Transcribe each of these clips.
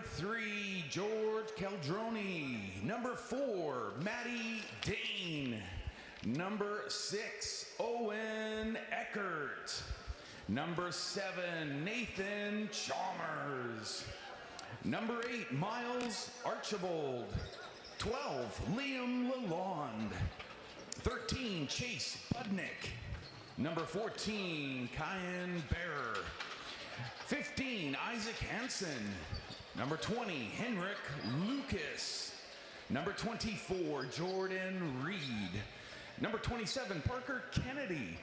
3, George Caldroni. Number 4, Maddie Dane. Number 6, Owen Eckert. Number 7, Nathan Chalmers. Number 8, Miles Archibald. 12, Liam Lalonde. 13, Chase Budnick. Number 14, Kyan Bearer. 15, Isaac Hansen. Number 20, Henrik Lucas. Number 24, Jordan Reed. Number 27, Parker Kennedy.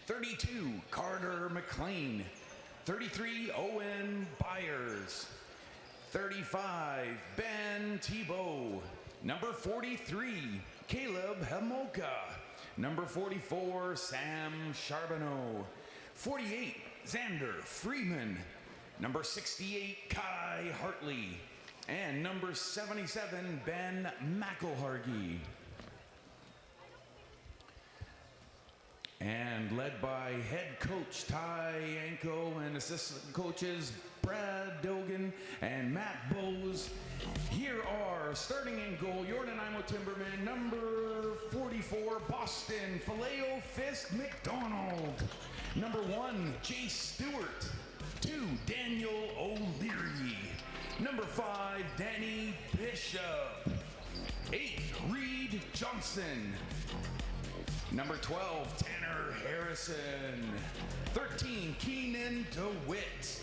32, Carter McLean. 33, Owen Byers. 35, Ben Tebow. Number 43, Caleb Hemoka. Number 44, Sam Charbonneau. 48, Xander Freeman. Number 68, Kai Hartley. And number 77, Ben McElhargy. And led by head coach Ty Yanko and assistant coaches Brad Dogan and Matt Bowes. Here are starting in goal, your Nanaimo Timbermen, number 44, Boston, Phileo Fisk McDonald. Number 1, Jay Stewart. 2, Daniel O'Leary. Number 5, Danny Bishop. 8, Reed Johnson. Number 12, Tanner Harrison. 13, Keenan DeWitt.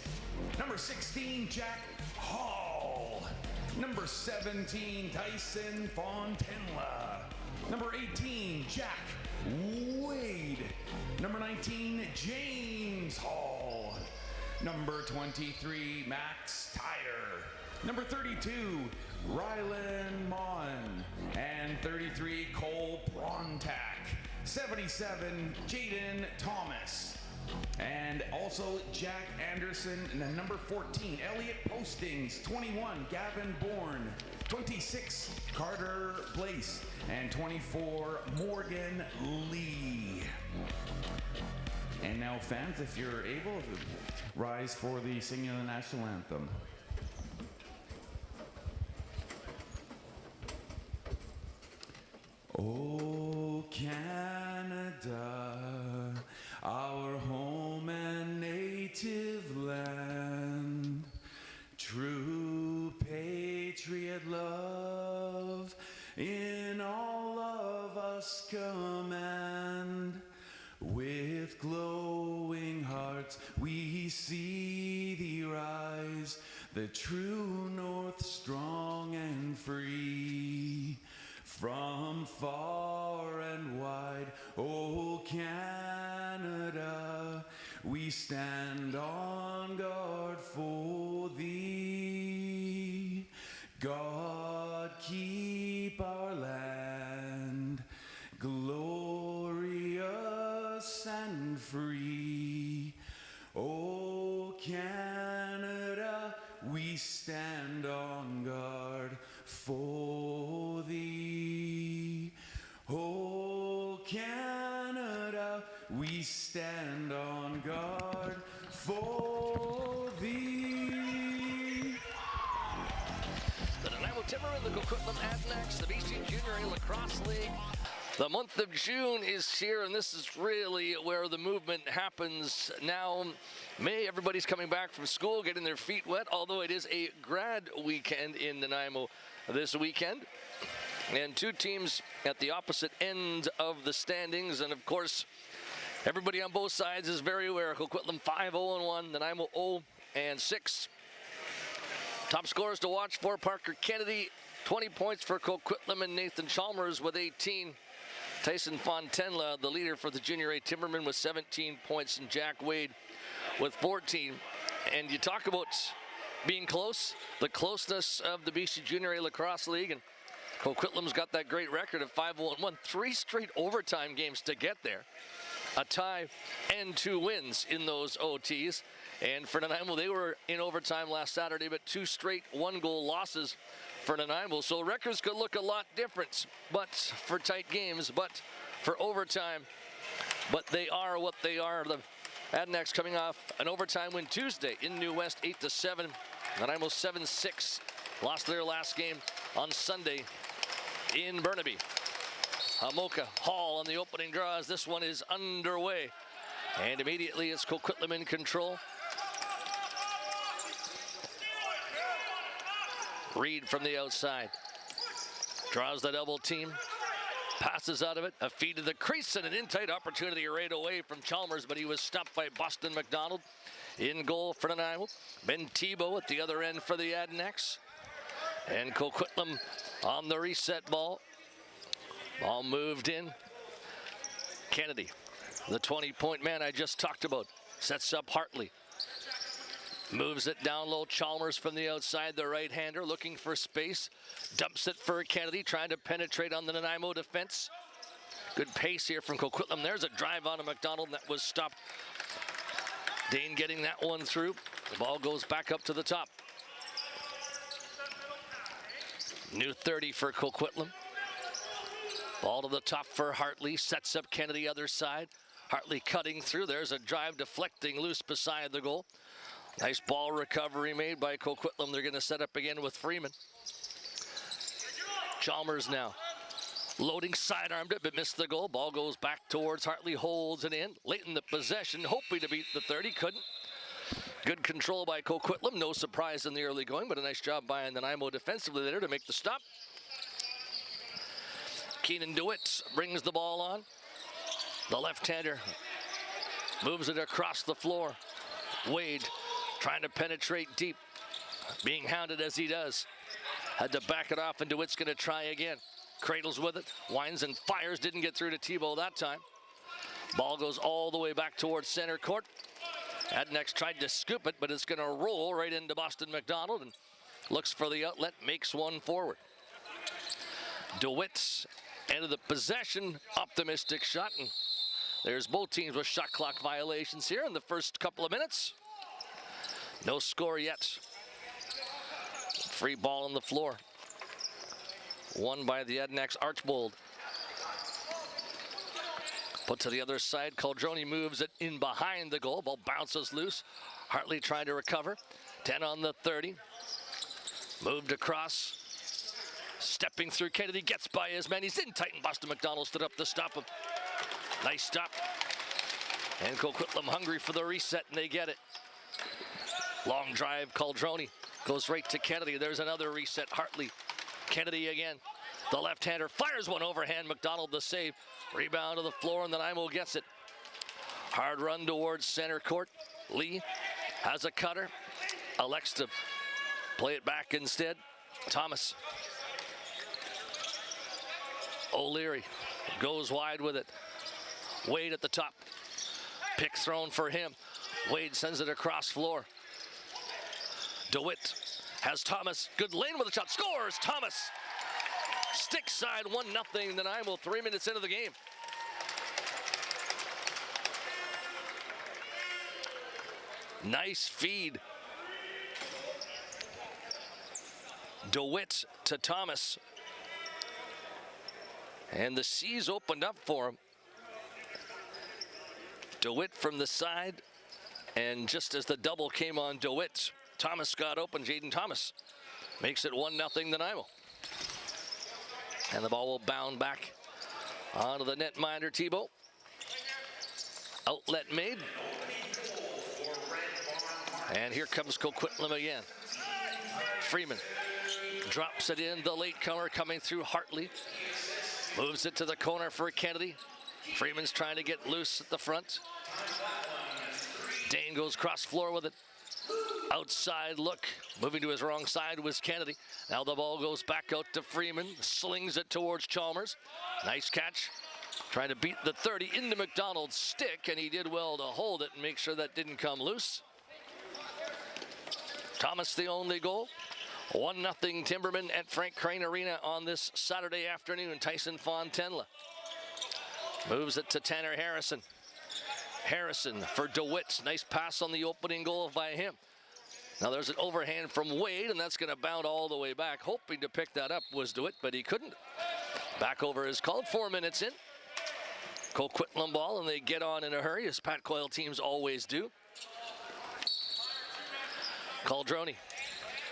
Number 16, Jack Hall. Number 17, Tyson Fontenla. Number 18, Jack Wade. Number 19, James Hall. Number 23, Max Tyre. Number 32, Rylan Mon. And 33, Cole Brontak. 77, Jaden Thomas. And also Jack Anderson. And then number 14, Elliot Postings. 21, Gavin Bourne. 26, Carter Blaze. And 24, Morgan Lee. And now fans, if you're able, rise for the singing of the national anthem. Oh, Canada, our home and native land, true patriot love in all of us command. With glowing hearts we see thee rise, the true north strong and free. From far and wide, oh Canada, we stand on guard for thee. God keep our land glorious and free. Oh Canada, we stand on guard for thee. Oh Canada, we stand on guard for thee. The Nanaimo Timbermen, the Coquitlam Adanacs, the BC Junior A Lacrosse League. The month of June is here, and this is really where the movement happens now. May, everybody's coming back from school, getting their feet wet, although it is a grad weekend in Nanaimo this weekend. And two teams at the opposite end of the standings, and of course, everybody on both sides is very aware. Coquitlam 5-0-1, Nanaimo 0-6. Top scorers to watch for Parker Kennedy, 20 points for Coquitlam, and Nathan Chalmers with 18. Tyson Fontenla, the leader for the Junior A Timbermen, with 17 points, and Jack Wade with 14. And you talk about being close, the closeness of the BC Junior A Lacrosse League, and Coquitlam's got that great record of 5-0-1, 3 straight overtime games to get there. A tie and 2 wins in those OTs. And for Nanaimo, they were in overtime last Saturday, but 2 straight 1-goal losses for Nanaimo. So records could look a lot different, but for tight games, but for overtime. But they are what they are. The Adanacs coming off an overtime win Tuesday in New West, 8-7 Nanaimo 7-6. Lost their last game on Sunday in Burnaby. Hamoka Hall on the opening draw as this one is underway. And immediately it's Coquitlam in control. Reed from the outside. Draws the double team. Passes out of it. A feed to the crease and an in-tight opportunity right away from Chalmers, but he was stopped by Boston McDonald. In goal for Nanaimo. Ben Tebow at the other end for the Adnex. And Coquitlam on the reset ball. Ball moved in. Kennedy, the 20-point man I just talked about, sets up Hartley. Moves it down low. Chalmers from the outside, the right-hander, looking for space. Dumps it for Kennedy, trying to penetrate on the Nanaimo defense. Good pace here from Coquitlam. There's a drive on to McDonald that was stopped. Dane getting that one through. The ball goes back up to the top. New 30 for Coquitlam. Ball to the top for Hartley. Sets up Kennedy other side. Hartley cutting through. There's a drive deflecting loose beside the goal. Nice ball recovery made by Coquitlam. They're going to set up again with Freeman. Chalmers now. Loading, sidearmed it, but missed the goal. Ball goes back towards Hartley, holds it in. Late in the possession, hoping to beat the 30, couldn't. Good control by Coquitlam. No surprise in the early going, but a nice job by Nanaimo defensively there to make the stop. Keenan DeWitt brings the ball on. The left-hander moves it across the floor. Wade trying to penetrate deep, being hounded as he does. Had to back it off, and DeWitt's going to try again. Cradles with it, winds and fires, didn't get through to Tebow that time. Ball goes all the way back towards center court. Adnex tried to scoop it, but it's going to roll right into Boston McDonald and looks for the outlet, makes one forward. DeWitt end of the possession, optimistic shot, and there's both teams with shot clock violations here in the first couple of minutes. No score yet. Free ball on the floor. Won by the Adnex Archbold. Put to the other side. Caldroni moves it in behind the goal. Ball bounces loose. Hartley trying to recover. 10 on the 30. Moved across. Stepping through Kennedy. Gets by his man. He's in tight, and Boston McDonald stood up to stop him. Nice stop. And Coquitlam hungry for the reset, and they get it. Long drive. Caldroni goes right to Kennedy. There's another reset. Hartley. Kennedy again. The left-hander fires one overhand. McDonald the save. Rebound to the floor, and Nanaimo gets it. Hard run towards center court. Lee has a cutter. Elects to play it back instead. Thomas. O'Leary goes wide with it. Wade at the top. Pick thrown for him. Wade sends it across floor. DeWitt has Thomas. Good lane with a shot. Scores! Thomas. Stick side 1-0 Nanaimo 3 minutes into the game. Nice feed. DeWitt to Thomas. And the seas opened up for him. DeWitt from the side. And just as the double came on DeWitt, Thomas got open. Jaden Thomas makes it 1-0 Nanaimo. And the ball will bound back onto the netminder, Tebow. Outlet made. And here comes Coquitlam again. Freeman drops it in. The late comer coming through Hartley. Moves it to the corner for Kennedy. Freeman's trying to get loose at the front. Dane goes cross floor with it. Outside look, moving to his wrong side was Kennedy. Now the ball goes back out to Freeman, slings it towards Chalmers. Nice catch, trying to beat the 30 into McDonald's stick, and he did well to hold it and make sure that didn't come loose. Thomas the only goal. 1-0 Timbermen at Frank Crane Arena on this Saturday afternoon. Tyson Fontenla moves it to Tanner Harrison. Harrison for DeWitt. Nice pass on the opening goal by him. Now there's an overhand from Wade, and that's going to bound all the way back. Hoping to pick that up was DeWitt, but he couldn't. Back over is called. 4 minutes in. Coquitlam ball, and they get on in a hurry, as Pat Coyle teams always do. Caldroni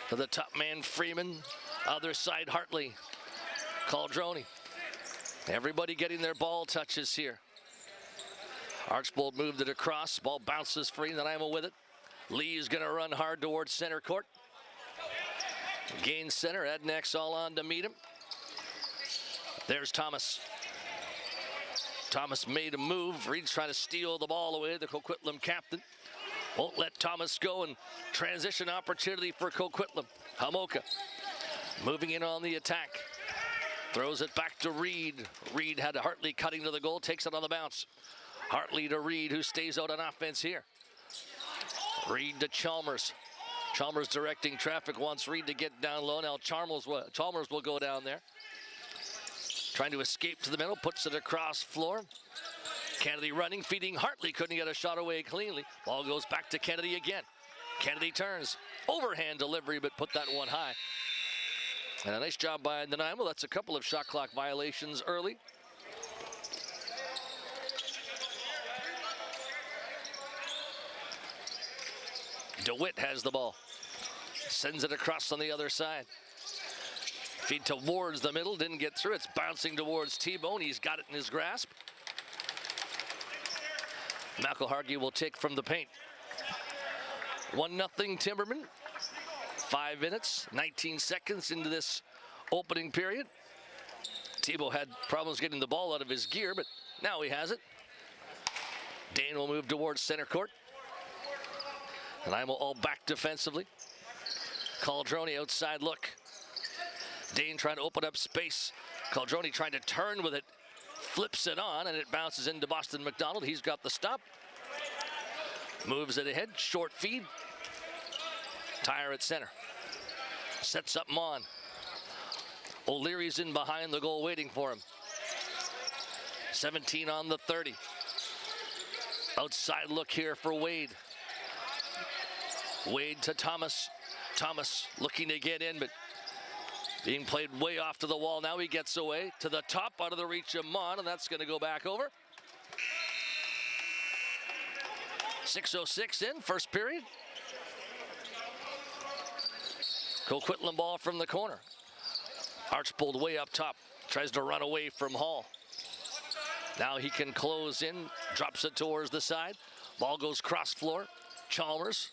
To the top man, Freeman. Other side, Hartley. Caldroni. Everybody getting their ball touches here. Archbold moved it across. Ball bounces free. Nanaimo with it. Lee is going to run hard towards center court. Gains center. Adnex all on to meet him. There's Thomas. Thomas made a move. Reed's trying to steal the ball away. The Coquitlam captain won't let Thomas go, and transition opportunity for Coquitlam. Hamoka moving in on the attack. Throws it back to Reed. Reed had Hartley cutting to the goal. Takes it on the bounce. Hartley to Reed, who stays out on offense here. Reed to Chalmers. Chalmers directing traffic, wants Reed to get down low. Now Chalmers will go down there. Trying to escape to the middle, puts it across floor. Kennedy running, feeding Hartley, couldn't get a shot away cleanly. Ball goes back to Kennedy again. Kennedy turns, overhand delivery, but put that one high. And a nice job by Nanaimo. That's a couple of shot clock violations early. DeWitt has the ball. Sends it across on the other side. Feed towards the middle, didn't get through. It's bouncing towards T-Bone. He's got it in his grasp. McElhargy will take from the paint. 1-0 Timbermen. 5 minutes, 19 seconds into this opening period. Tebow had problems getting the ball out of his gear, but now he has it. Dane will move towards center court. And I'm all back defensively. Caldroni outside look. Dane trying to open up space. Caldroni trying to turn with it. Flips it on, and it bounces into Boston McDonald. He's got the stop. Moves it ahead, short feed. Tyre at center. Sets up Mon. O'Leary's in behind the goal waiting for him. 17 on the 30. Outside look here for Wade. Wade to Thomas. Thomas looking to get in, but being played way off to the wall. Now he gets away to the top, out of the reach of Mon, and that's going to go back over. 6:06 in, first period. Coquitlam ball from the corner. Archbold way up top. Tries to run away from Hall. Now he can close in. Drops it towards the side. Ball goes cross floor. Chalmers.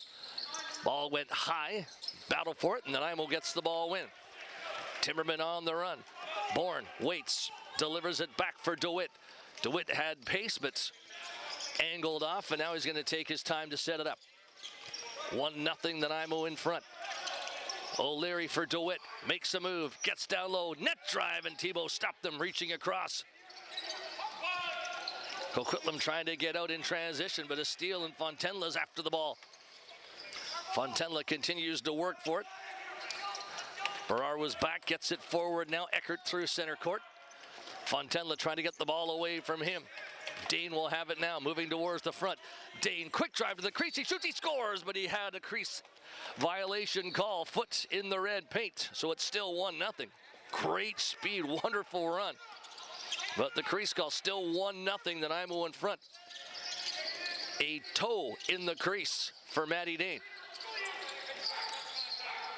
Ball went high. Battle for it, and Nanaimo gets the ball win. Timberman on the run. Bourne waits. Delivers it back for DeWitt. DeWitt had pace, but angled off, and now he's going to take his time to set it up. 1-0 Nanaimo in front. O'Leary for DeWitt, makes a move, gets down low, net drive, and Tebow stopped them reaching across. Coquitlam trying to get out in transition, but a steal, and Fontenla's after the ball. Fontenla continues to work for it. Barrar was back, gets it forward now. Eckert through center court. Fontenla trying to get the ball away from him. Dane will have it now, moving towards the front. Dane, quick drive to the crease, he shoots, he scores, but he had a crease violation call, foot in the red paint, so it's still 1-0. Great speed, wonderful run. But the crease call, still 1-0, Nanaimo in front. A toe in the crease for Matty Dane.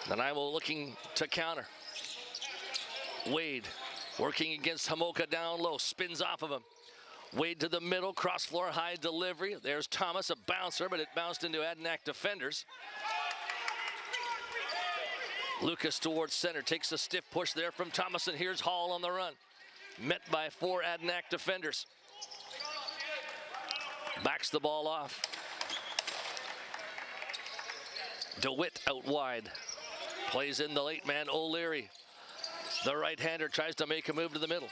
Nanaimo looking to counter. Wade working against Hamoka down low, spins off of him. Wade to the middle, cross floor, high delivery. There's Thomas, a bouncer, but it bounced into Adanac defenders. Lucas towards center, takes a stiff push there from Thomas, and here's Hall on the run. Met by 4 Adanac defenders. Backs the ball off. DeWitt out wide. Plays in the late man, O'Leary. The right-hander tries to make a move to the middle.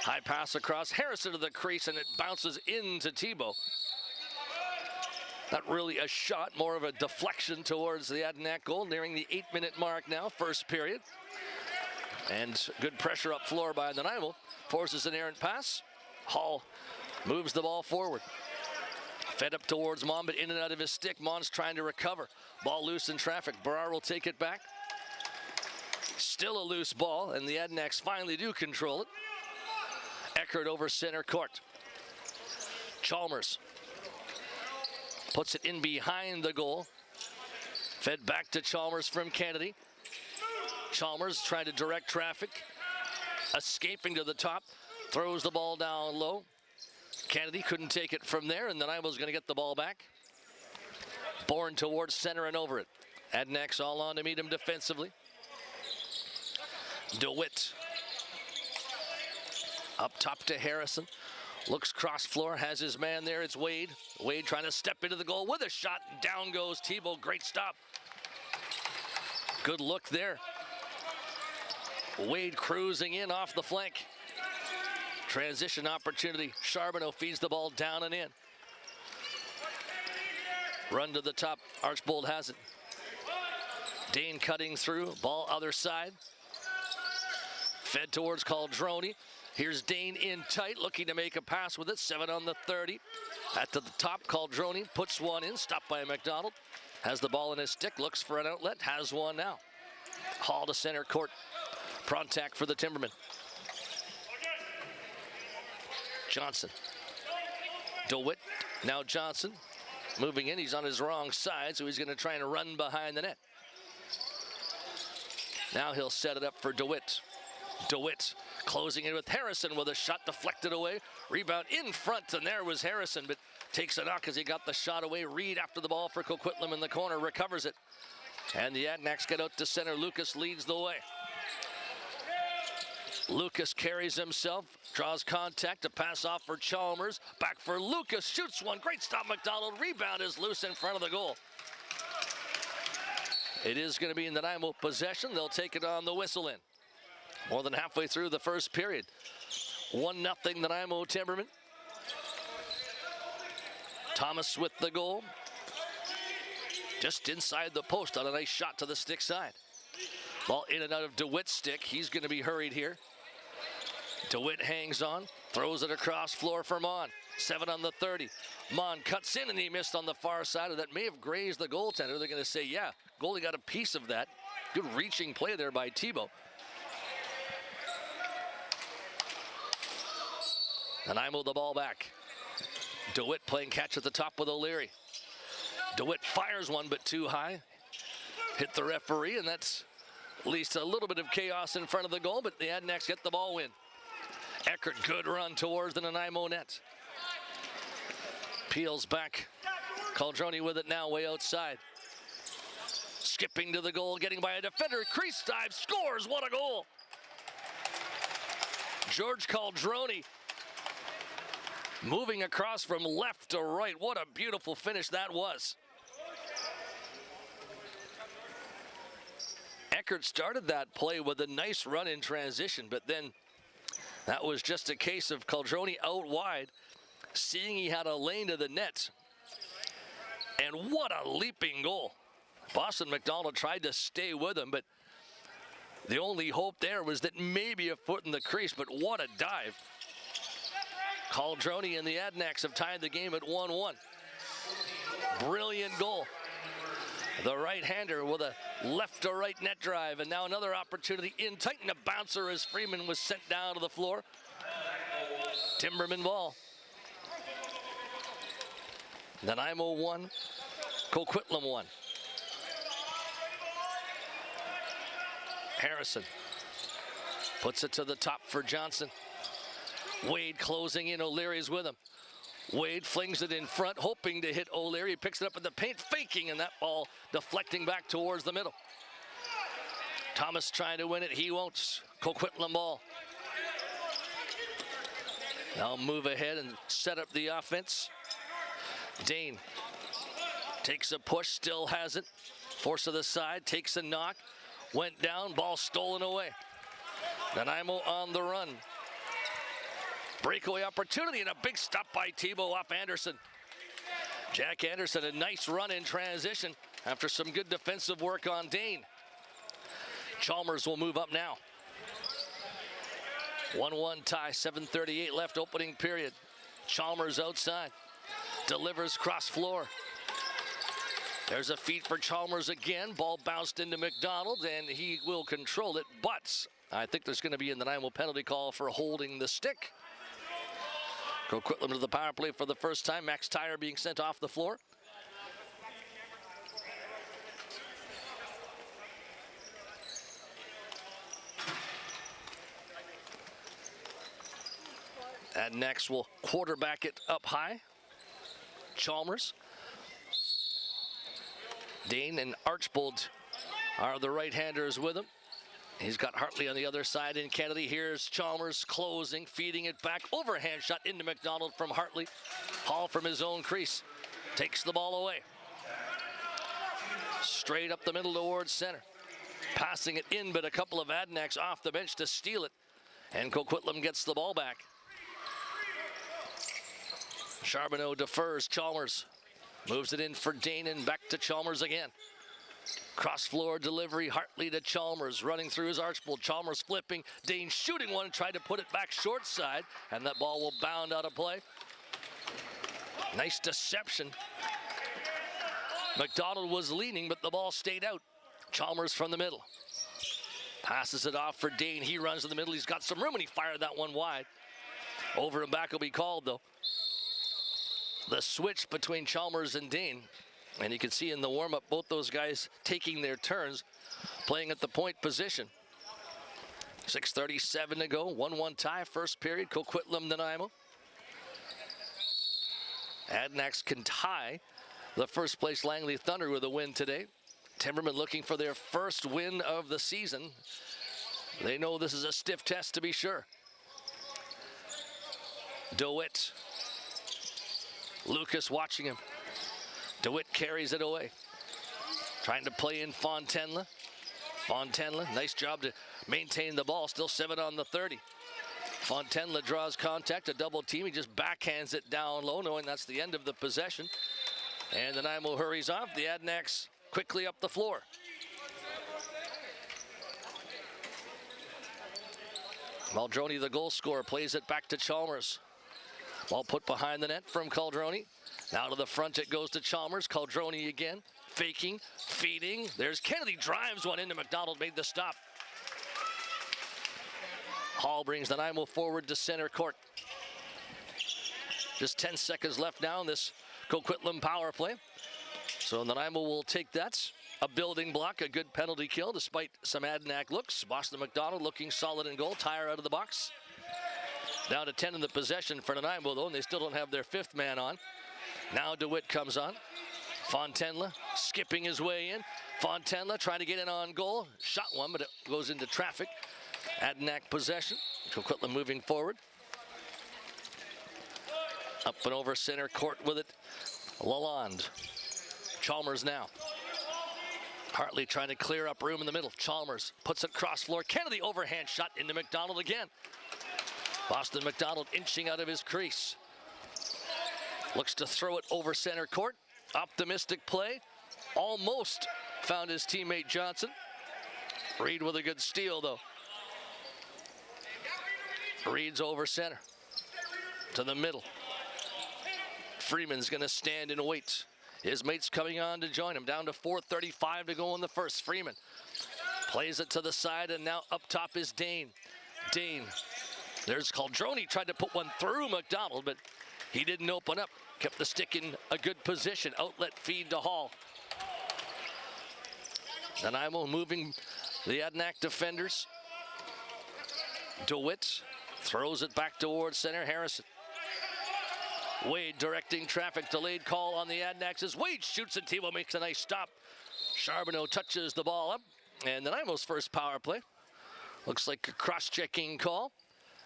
High pass across, Harrison to the crease, and it bounces into Tebow. Not really a shot, more of a deflection towards the Adanac goal, nearing the 8-minute mark now, first period. And good pressure up floor by Nanaimo. Forces an errant pass. Hall moves the ball forward. Fed up towards Mon, but in and out of his stick. Mon's trying to recover. Ball loose in traffic. Barrar will take it back. Still a loose ball, and the Adanacs finally do control it. Eckert over center court. Chalmers puts it in behind the goal. Fed back to Chalmers from Kennedy. Chalmers trying to direct traffic, escaping to the top, throws the ball down low. Kennedy couldn't take it from there, and Nanaimo's going to get the ball back. Bourne towards center and over it. Adnex all on to meet him defensively. DeWitt up top to Harrison. Looks cross floor, has his man there. It's Wade. Wade trying to step into the goal with a shot. Down goes Thibault. Great stop. Good look there. Wade cruising in off the flank. Transition opportunity. Charbonneau feeds the ball down and in. Run to the top. Archbold has it. Dane cutting through. Ball other side. Fed towards Caldroni. Here's Dane in tight, looking to make a pass with it. 7 on the 30. At the top, Caldroni puts one in. Stopped by McDonald. Has the ball in his stick. Looks for an outlet. Has one now. Hall to center court. Prontak for the Timbermen. Johnson. DeWitt. Now Johnson. Moving in. He's on his wrong side, so he's going to try and run behind the net. Now he'll set it up for DeWitt. DeWitt closing in with Harrison with a shot deflected away. Rebound in front, and there was Harrison, but takes a knock as he got the shot away. Reed after the ball for Coquitlam in the corner, recovers it. And the Adnacs get out to center. Lucas leads the way. Lucas carries himself, draws contact, to pass off for Chalmers. Back for Lucas, shoots one. Great stop, McDonald. Rebound is loose in front of the goal. It is going to be in the Nanaimo possession. They'll take it on the whistle in. More than halfway through the first period. 1-0 Nanaimo Timbermen. Thomas with the goal. Just inside the post on a nice shot to the stick side. Ball in and out of DeWitt's stick. He's going to be hurried here. DeWitt hangs on, throws it across floor for Mon. 7 on the 30. Mon cuts in and he missed on the far side of that. May have grazed the goaltender. They're going to say, yeah, goalie got a piece of that. Good reaching play there by Thibault. Nanaimo the ball back. DeWitt playing catch at the top with O'Leary. DeWitt fires one, but too high. Hit the referee, and that's at least a little bit of chaos in front of the goal, but the Adnacs get the ball win. Eckert, good run towards the Nanaimo net. Peels back. Caldroni with it now, way outside. Skipping to the goal, getting by a defender. Crease dive, scores, what a goal! George Caldroni moving across from left to right. What a beautiful finish that was. Eckert started that play with a nice run in transition, but then that was just a case of Caldroni out wide, seeing he had a lane to the net. And what a leaping goal. Boston McDonald tried to stay with him, but the only hope there was that maybe a foot in the crease, but what a dive. Caldroni and the Adnacs have tied the game at 1-1. Brilliant goal. The right-hander with a left to right net drive, and now another opportunity in tight, and a bouncer as Freeman was sent down to the floor. Timberman ball. Nanaimo 1, Coquitlam 1. Harrison puts it to the top for Johnson. Wade closing in, O'Leary's with him. Wade flings it in front, hoping to hit O'Leary. Picks it up in the paint, faking, and that ball deflecting back towards the middle. Thomas trying to win it, he won't. Coquitlam ball. Now move ahead and set up the offense. Dane takes a push, still has it. Force to the side, takes a knock. Went down, ball stolen away. Nanaimo on the run. Breakaway opportunity and a big stop by Thibault off Anderson. Jack Anderson, a nice run in transition after some good defensive work on Dane. Chalmers will move up now. 1-1 tie, 7:38 left, opening period. Chalmers outside. Delivers cross floor. There's a feed for Chalmers again. Ball bounced into McDonald, and he will control it, but I think there's going to be a Nanaimo penalty call for holding the stick. Coquitlam to the power play for the first time. Max Tyre being sent off the floor. And next will quarterback it up high. Chalmers. Dane and Archbold are the right-handers with him. He's got Hartley on the other side in Kennedy. Here's Chalmers closing, feeding it back. Overhand shot into McDonald from Hartley. Hall from his own crease takes the ball away. Straight up the middle towards center. Passing it in, but a couple of Adanacs off the bench to steal it. And Coquitlam gets the ball back. Charbonneau defers. Chalmers moves it in for Dane and back to Chalmers again. Cross floor delivery, Hartley to Chalmers, running through his Archbold. Chalmers flipping, Dane shooting one, tried to put it back short side, and that ball will bound out of play. Nice deception. McDonald was leaning, but the ball stayed out. Chalmers from the middle. Passes it off for Dane. He runs in the middle. He's got some room, and he fired that one wide. Over and back will be called, though. The switch between Chalmers and Dane. And you can see in the warm-up, both those guys taking their turns, playing at the point position. 6:37 to go, 1-1 tie, first period, Coquitlam, Nanaimo. Adanacs can tie the first place Langley Thunder with a win today. Timbermen looking for their first win of the season. They know this is a stiff test to be sure. DeWitt. Lucas watching him. DeWitt carries it away. Trying to play in Fontenla. Fontenla, nice job to maintain the ball. Still 7 on the 30. Fontenla draws contact, a double team. He just backhands it down low, knowing that's the end of the possession. And Nanaimo hurries off. The Adanacs quickly up the floor. Maldroni, the goal scorer, plays it back to Chalmers. Ball put behind the net from Caldroni. Now to the front it goes to Chalmers. Caldroni again, faking, feeding. There's Kennedy, drives one into McDonald, made the stop. Hall brings Nanaimo forward to center court. Just 10 seconds left now in this Coquitlam power play. So Nanaimo will take that. A building block, a good penalty kill despite some Adanac looks. Boston McDonald looking solid in goal. Tyre out of the box. Down to 10 in the possession for Nanaimo though, and they still don't have their fifth man on. Now DeWitt comes on. Fontenla skipping his way in. Fontenla trying to get in on goal. Shot one, but it goes into traffic. Adanac possession. Coquitlam moving forward. Up and over center court with it. Lalonde. Chalmers now. Hartley trying to clear up room in the middle. Chalmers puts it cross floor. Kennedy overhand shot into McDonald again. Boston McDonald inching out of his crease. Looks to throw it over center court. Optimistic play. Almost found his teammate Johnson. Reed with a good steal though. Reed's over center. To the middle. Freeman's gonna stand and wait. His mate's coming on to join him. Down to 4:35 to go in the first. Freeman plays it to the side, and now up top is Dane. Dane. There's Caldroni, tried to put one through McDonald, but he didn't open up. Kept the stick in a good position. Outlet feed to Hall. Nanaimo moving the Adanac defenders. DeWitt throws it back towards center. Harrison. Wade directing traffic. Delayed call on the Adanacs as Wade shoots and Tebow makes a nice stop. Charbonneau touches the ball up. And Nanaimo's first power play. Looks like a cross-checking call.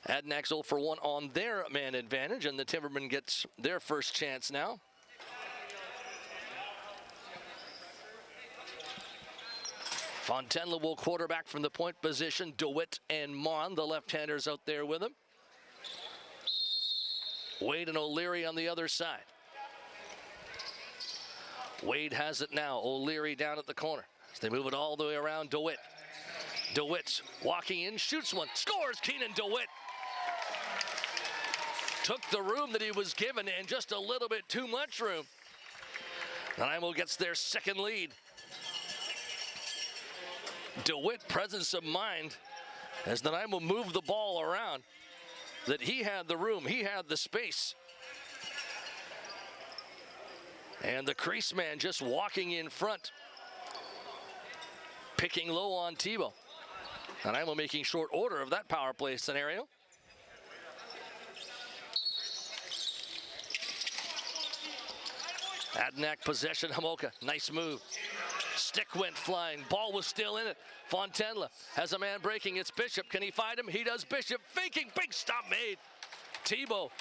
Adanacs 0 for 1 on their man advantage, and the Timbermen gets their first chance now. Fontenla will quarterback from the point position. DeWitt and Mon, the left-handers out there with him. Wade and O'Leary on the other side. Wade has it now. O'Leary down at the corner. As they move it all the way around, DeWitt. DeWitt walking in, shoots one, scores. Keenan DeWitt took the room that he was given and just a little bit too much room. Nanaimo gets their second lead. DeWitt, presence of mind as Nanaimo moved the ball around, that he had the room, he had the space. And the crease man just walking in front, picking low on Tebow. Nanaimo making short order of that power play scenario. Adnak possession, Hamoka, nice move. Stick went flying, ball was still in it. Fontenla has a man breaking, it's Bishop. Can he find him? He does. Bishop faking, big stop made. Thibault,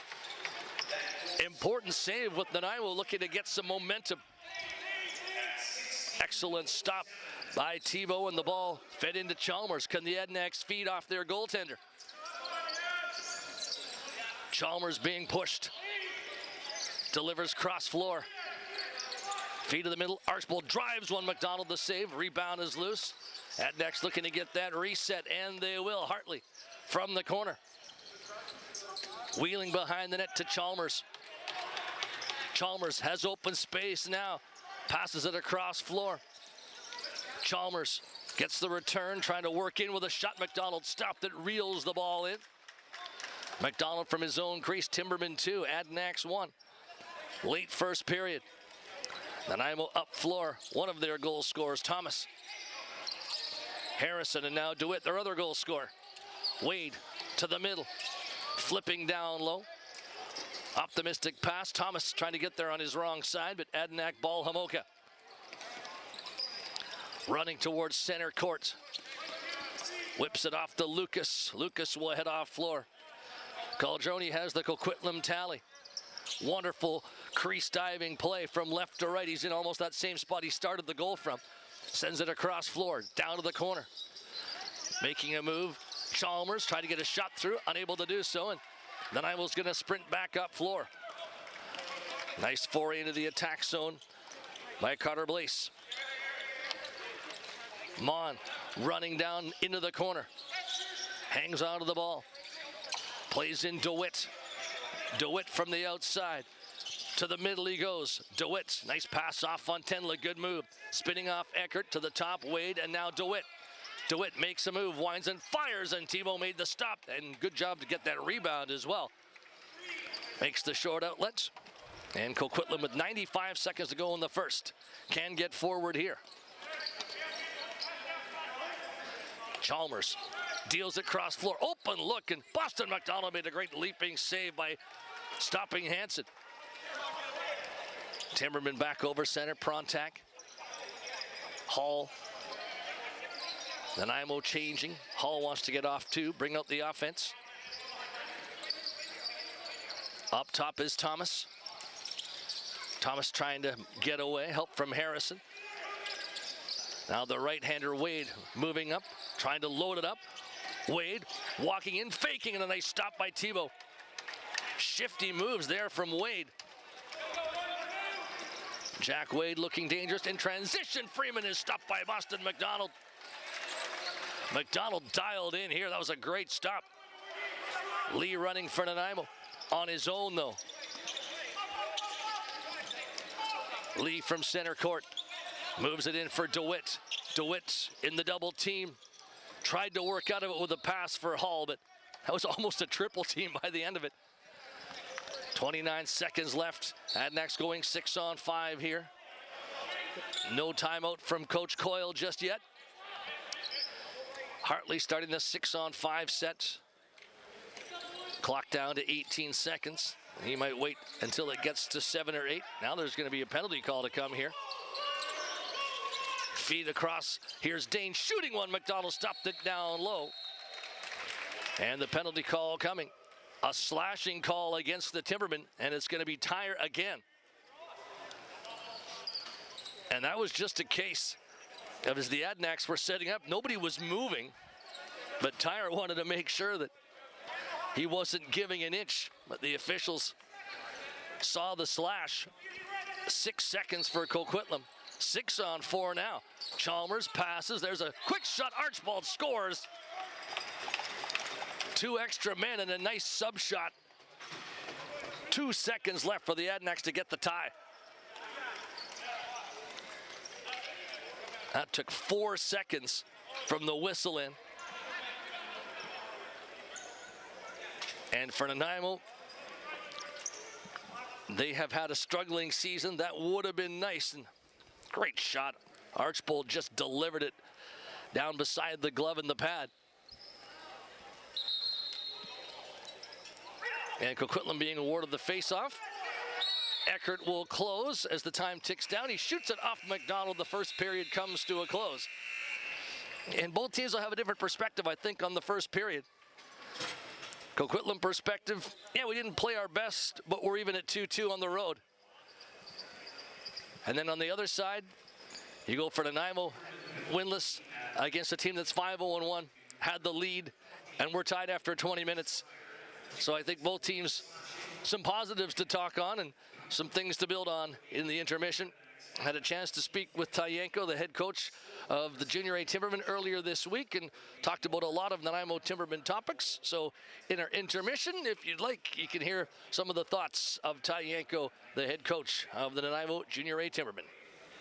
important save with Nanaimo looking to get some momentum. Excellent stop by Thibault, and the ball fed into Chalmers. Can the Adnaks feed off their goaltender? Chalmers being pushed. Delivers cross floor. Feed to the middle. Archbold drives one. McDonald the save. Rebound is loose. Adnaks looking to get that reset, and they will. Hartley from the corner. Wheeling behind the net to Chalmers. Chalmers has open space now. Passes it across floor. Chalmers gets the return, trying to work in with a shot. McDonald stopped it, reels the ball in. McDonald from his own crease. Timbermen 2, Adnaks 1. Late first period. Nanaimo up floor, one of their goal scorers, Thomas. Harrison and now DeWitt, their other goal scorer. Wade to the middle, flipping down low. Optimistic pass, Thomas trying to get there on his wrong side, but Adnak ball Hamoka. Running towards center court. Whips it off to Lucas. Lucas will head off floor. Caldroni has the Coquitlam tally. Wonderful crease diving play from left to right. He's in almost that same spot he started the goal from. Sends it across floor, down to the corner. Making a move, Chalmers trying to get a shot through, unable to do so, and Nanaimo's gonna sprint back up floor. Nice foray into the attack zone by Carter Blaise. Mon running down into the corner. Hangs onto the ball. Plays in DeWitt. DeWitt from the outside. To the middle he goes. DeWitt, nice pass off Fontenla, good move. Spinning off Eckert to the top, Wade, and now DeWitt. DeWitt makes a move, winds and fires, and Thibault made the stop, and good job to get that rebound as well. Makes the short outlet, and Coquitlam with 95 seconds to go in the first can get forward here. Chalmers deals it cross floor, open look, and Boston McDonald made a great leaping save by stopping Hansen. Timberman back over center, Prontak. Hall. Nanaimo changing. Hall wants to get off too, bring out the offense. Up top is Thomas. Thomas trying to get away, help from Harrison. Now the right-hander Wade moving up, trying to load it up. Wade walking in, faking, and a nice stop by Thibault. Shifty moves there from Wade. Jack Wade looking dangerous in transition. Freeman is stopped by Boston McDonald. McDonald dialed in here. That was a great stop. Lee running for Nanaimo on his own though. Lee from center court moves it in for DeWitt. DeWitt in the double team. Tried to work out of it with a pass for Hall, but that was almost a triple team by the end of it. 29 seconds left. Adnaks going 6-on-5 here. No timeout from Coach Coyle just yet. Hartley starting the 6-on-5 set. Clock down to 18 seconds. He might wait until it gets to 7 or 8. Now there's going to be a penalty call to come here. Feed across. Here's Dane shooting one. McDonald stopped it down low. And the penalty call coming. A slashing call against the Timbermen, and it's going to be Tyre again. And that was just a case of as the Adnaks were setting up, nobody was moving, but Tyre wanted to make sure that he wasn't giving an inch, but the officials saw the slash. 6 seconds for Coquitlam. 6-on-4 now. Chalmers passes. There's a quick shot. Archbold scores. 2 extra men and a nice sub shot. 2 seconds left for the Adnaks to get the tie. That took 4 seconds from the whistle in. And for Nanaimo, they have had a struggling season. That would have been nice. And great shot. Archbold just delivered it down beside the glove and the pad. And Coquitlam being awarded the face-off. Eckert will close as the time ticks down. He shoots it off McDonald. The first period comes to a close. And both teams will have a different perspective, I think, on the first period. Coquitlam perspective, yeah, we didn't play our best, but we're even at 2-2 on the road. And then on the other side, you go for Nanaimo, winless against a team that's 5-0-1, had the lead, and we're tied after 20 minutes. So I think both teams, some positives to talk on and some things to build on in the intermission. Had a chance to speak with Tyenko, the head coach of the Junior A Timbermen, earlier this week, and talked about a lot of Nanaimo Timbermen topics. So in our intermission, if you'd like, you can hear some of the thoughts of Tyenko, the head coach of the Nanaimo Junior A Timbermen.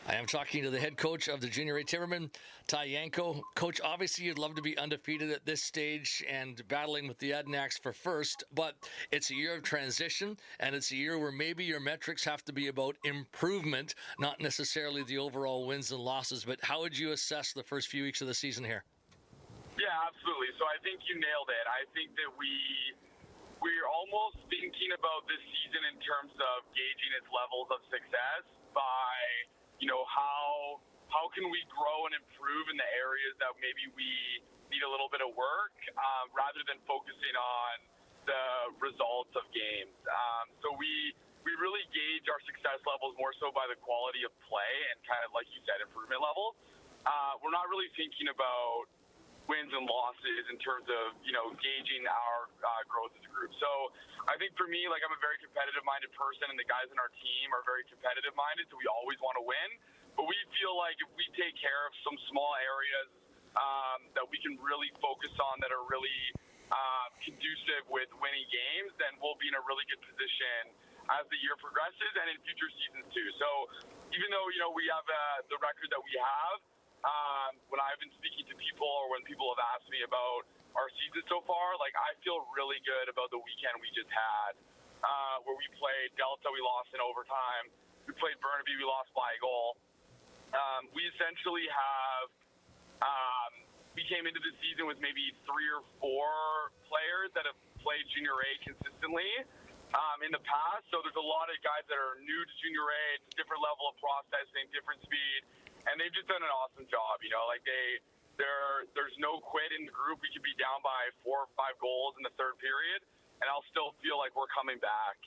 I am talking to the head coach of the Junior A Timbermen, Tyenko. Coach, obviously you'd love to be undefeated at this stage and battling with the Adanacs for first, but it's a year of transition, and it's a year where maybe your metrics have to be about improvement, not necessarily the overall wins and losses. But how would you assess the first few weeks of the season here? Yeah, absolutely. So I think you nailed it. I think that we're almost thinking about this season in terms of gauging its levels of success by, how can we grow and improve in the areas that maybe we need a little bit of work, rather than focusing on the results of games. So we really gauge our success levels more so by the quality of play and kind of, like you said, improvement levels. We're not really thinking about wins and losses in terms of, gauging our growth as a group. So I think for me, I'm a very competitive-minded person, and the guys in our team are very competitive-minded, so we always want to win. But we feel like if we take care of some small areas that we can really focus on that are really conducive with winning games, then we'll be in a really good position as the year progresses and in future seasons too. So even though, we have the record that we have, when I've been speaking to people or when people have asked me about our season so far, I feel really good about the weekend we just had, where we played Delta, we lost in overtime. We played Burnaby, we lost by a goal. We essentially have, we came into the season with maybe 3 or 4 players that have played Junior A consistently in the past. So there's a lot of guys that are new to Junior A. It's a different level of processing, different speed, and they've just done an awesome job. There's no quit in the group. We could be down by 4 or 5 goals in the third period, and I'll still feel like we're coming back,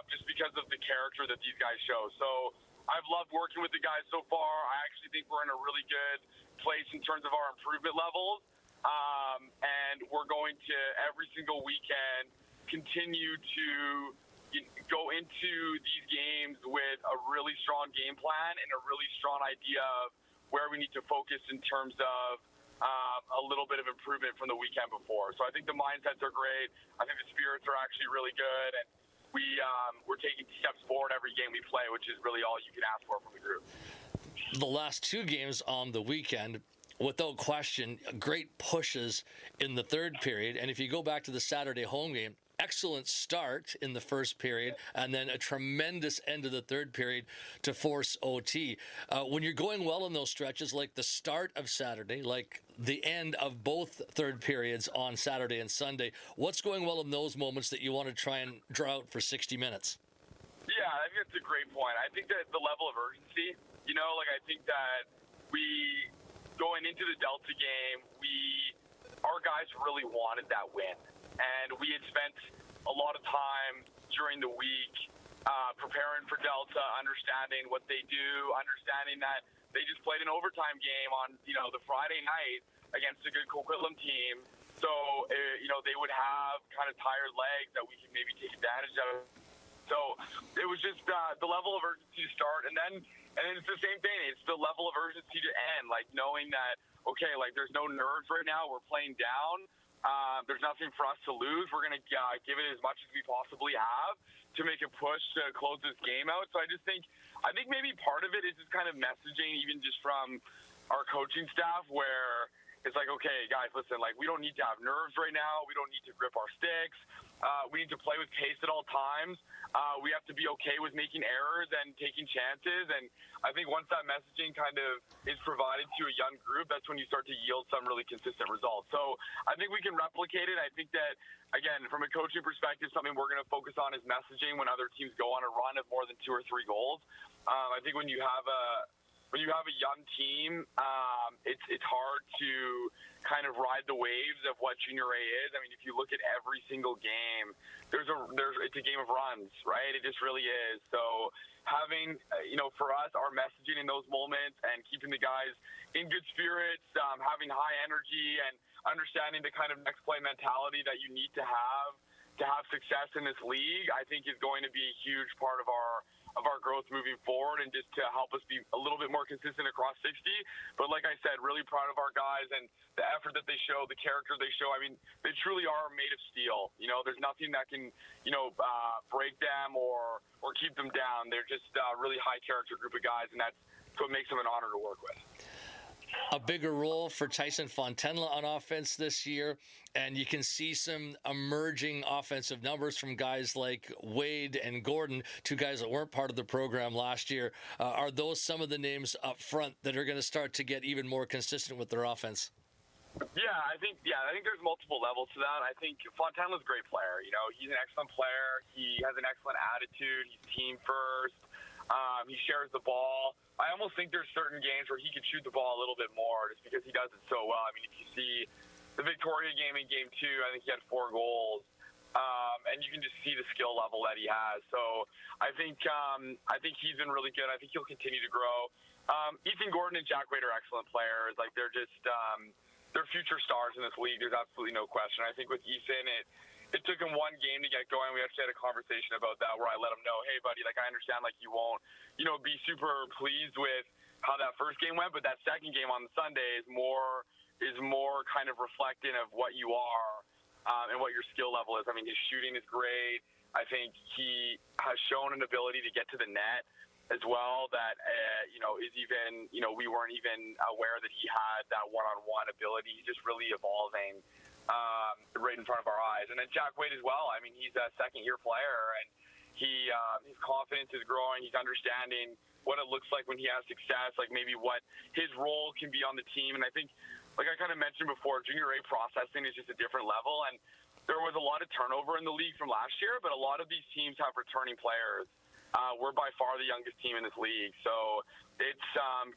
just because of the character that these guys show. So I've loved working with the guys so far. I actually think we're in a really good place in terms of our improvement levels. And we're going to, every single weekend, continue to go into these games with a really strong game plan and a really strong idea of where we need to focus in terms of a little bit of improvement from the weekend before. So I think the mindsets are great. I think the spirits are actually really good. And we're taking steps forward every game we play, which is really all you can ask for from the group. The last 2 games on the weekend, without question, great pushes in the third period. And if you go back to the Saturday home game, excellent start in the first period, and then a tremendous end of the third period to force OT. When you're going well in those stretches, like the start of Saturday, like the end of both third periods on Saturday and Sunday, what's going well in those moments that you want to try and draw out for 60 minutes? Yeah, I think that's a great point. I think that the level of urgency, I think that we, going into the Delta game, our guys really wanted that win. And we had spent a lot of time during the week preparing for Delta, understanding what they do, understanding that they just played an overtime game on, the Friday night against a good Coquitlam team. So, they would have kind of tired legs that we could maybe take advantage of. So it was just the level of urgency to start. And then it's the same thing. It's the level of urgency to end, knowing that, okay, there's no nerves right now. We're playing down. There's nothing for us to lose. We're going to give it as much as we possibly have to make a push to close this game out. So I think maybe part of it is just kind of messaging, even just from our coaching staff, where it's okay, guys, listen, we don't need to have nerves right now. We don't need to grip our sticks. We need to play with pace at all times. We have to be okay with making errors and taking chances. And I think once that messaging kind of is provided to a young group, that's when you start to yield some really consistent results. So I think we can replicate it. I think that, again, from a coaching perspective, something we're going to focus on is messaging when other teams go on a run of more than 2 or 3 goals. I think when you have a young team, it's hard to kind of ride the waves of what Junior A is. I mean, if you look at every single game, it's a game of runs, right? It just really is. So having, for us, our messaging in those moments and keeping the guys in good spirits, having high energy and understanding the kind of next play mentality that you need to have success in this league, I think is going to be a huge part of our growth moving forward, and just to help us be a little bit more consistent across 60. But like I said, really proud of our guys and the effort that they show, the character they show. I mean, they truly are made of steel. There's nothing that can, break them or keep them down. They're just a really high character group of guys, and that's what makes them an honor to work with. A bigger role for Tyson Fontenla on offense this year, and you can see some emerging offensive numbers from guys like Wade and Gordon, 2 guys that weren't part of the program last year. Are those some of the names up front that are going to start to get even more consistent with their offense? Yeah, I think there's multiple levels to that. I think Fontenla's a great player. He's an excellent player. He has an excellent attitude. He's team first. He shares the ball. I almost think there's certain games where he could shoot the ball a little bit more just because he does it so well. I mean, if you see the Victoria game in Game 2, I think he had 4 goals. And you can just see the skill level that he has. So I think he's been really good. I think he'll continue to grow. Ethan Gordon and Jack Wade are excellent players. Like, they're just they're future stars in this league. There's absolutely no question. I think with Ethan, it took him 1 game to get going. We actually had a conversation about that where I let him know, hey, buddy, like, I understand, like, you won't, be super pleased with how that first game went, but that second game on Sunday is more kind of reflecting of what you are and what your skill level is. I mean, his shooting is great. I think he has shown an ability to get to the net as well that, is even, we weren't even aware that he had that one-on-one ability. He's just really evolving right in front of our eyes. And then Jack Wade as well. I mean, he's a second-year player, and his confidence is growing. He's understanding what it looks like when he has success, like maybe what his role can be on the team. And I think, like I kind of mentioned before, Junior A processing is just a different level. And there was a lot of turnover in the league from last year, but a lot of these teams have returning players. We're by far the youngest team in this league. So it's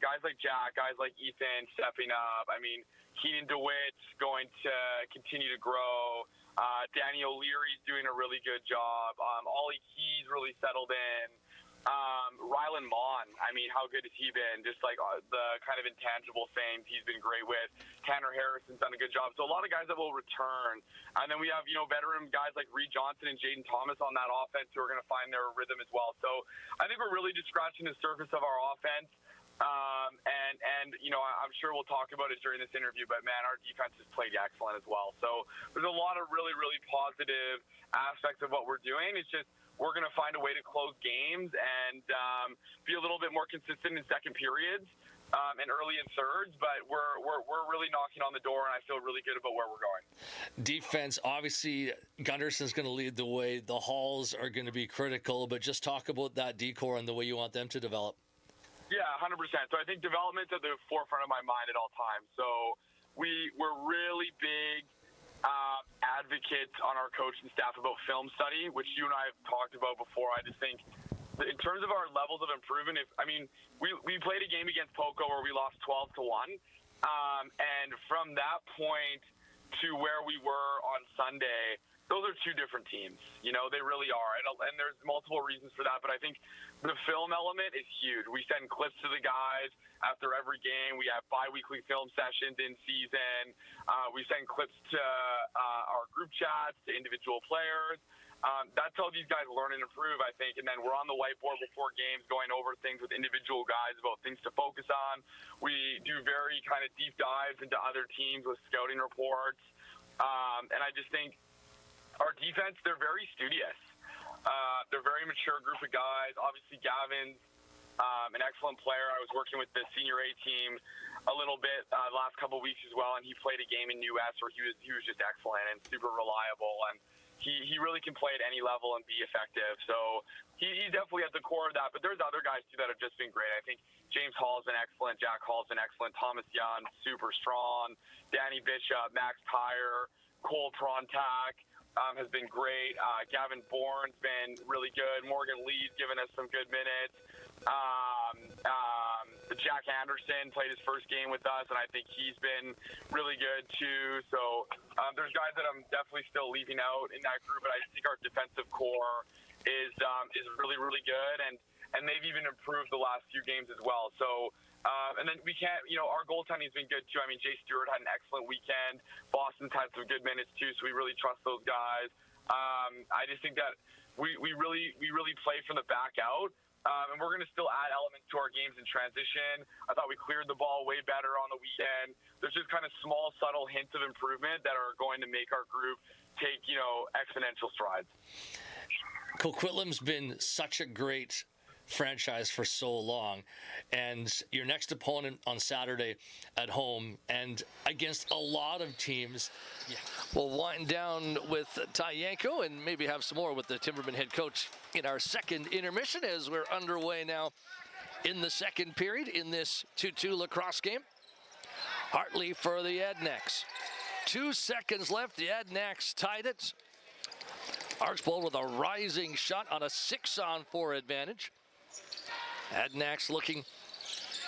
guys like Jack, guys like Ethan stepping up. I mean, Keenan DeWitt's going to continue to grow. Danny O'Leary's doing a really good job. Ollie Key's really settled in. Rylan Mon, I mean, how good has he been? Just like the kind of intangible things he's been great with. Tanner Harrison's done a good job. So a lot of guys that will return. And then we have, veteran guys like Reed Johnson and Jaden Thomas on that offense who are going to find their rhythm as well. So I think we're really just scratching the surface of our offense. I'm sure we'll talk about it during this interview, but man, our defense has played excellent as well. So there's a lot of really, really positive aspects of what we're doing. It's just, we're going to find a way to close games and be a little bit more consistent in second periods and early in thirds, but we're really knocking on the door, and I feel really good about where we're going. Defense, obviously, Gunderson's going to lead the way. The Halls are going to be critical, but just talk about that decor and the way you want them to develop. Yeah, 100%. So I think development's at the forefront of my mind at all times. So we're really big advocates on our coaching staff about film study, which you and I have talked about before. I just think in terms of our levels of improvement, we played a game against Poco where we lost 12-1. And from that point to where we were on Sunday, those are 2 different teams. They really are. And there's multiple reasons for that, but I think the film element is huge. We send clips to the guys after every game. We have bi-weekly film sessions in season. We send clips to our group chats, to individual players. That's how these guys learn and improve, I think. And then we're on the whiteboard before games going over things with individual guys about things to focus on. We do very kind of deep dives into other teams with scouting reports. And I just think our defense, they're very studious. They're a very mature group of guys. Obviously, Gavin's an excellent player. I was working with the Senior A team a little bit the last couple of weeks as well, and he played a game in US where he was just excellent and super reliable. And he really can play at any level and be effective. So he's definitely at the core of that. But there's other guys, too, that have just been great. I think James Hall's been excellent. Jack Hall's been excellent. Thomas Young, super strong. Danny Bishop, Max Tyre, Cole Prontak has been great. Gavin Bourne's been really good. Morgan Lee's given us some good minutes. Jack Anderson played his first game with us, and I think he's been really good too. So there's guys that I'm definitely still leaving out in that group, but I think our defensive core is really, really good, and they've even improved the last few games as well. So and then we can't, our goaltending's been good too. I mean, Jay Stewart had an excellent weekend. Boston's had some good minutes too, so we really trust those guys. I just think that we really play from the back out. And we're going to still add elements to our games in transition. I thought we cleared the ball way better on the weekend. There's just kind of small, subtle hints of improvement that are going to make our group take, exponential strides. Coquitlam's been such a great franchise for so long, and your next opponent on Saturday at home and against a lot of teams. We'll wind down with Ty Yanko and maybe have some more with the Timbermen head coach in our second intermission as we're underway now in the second period in this 2-2 lacrosse game. Hartley for the Adnecks. 2 seconds left. The Adnecks tied it. Archbold with a rising shot on a 6-on-4 advantage. Adnecks looking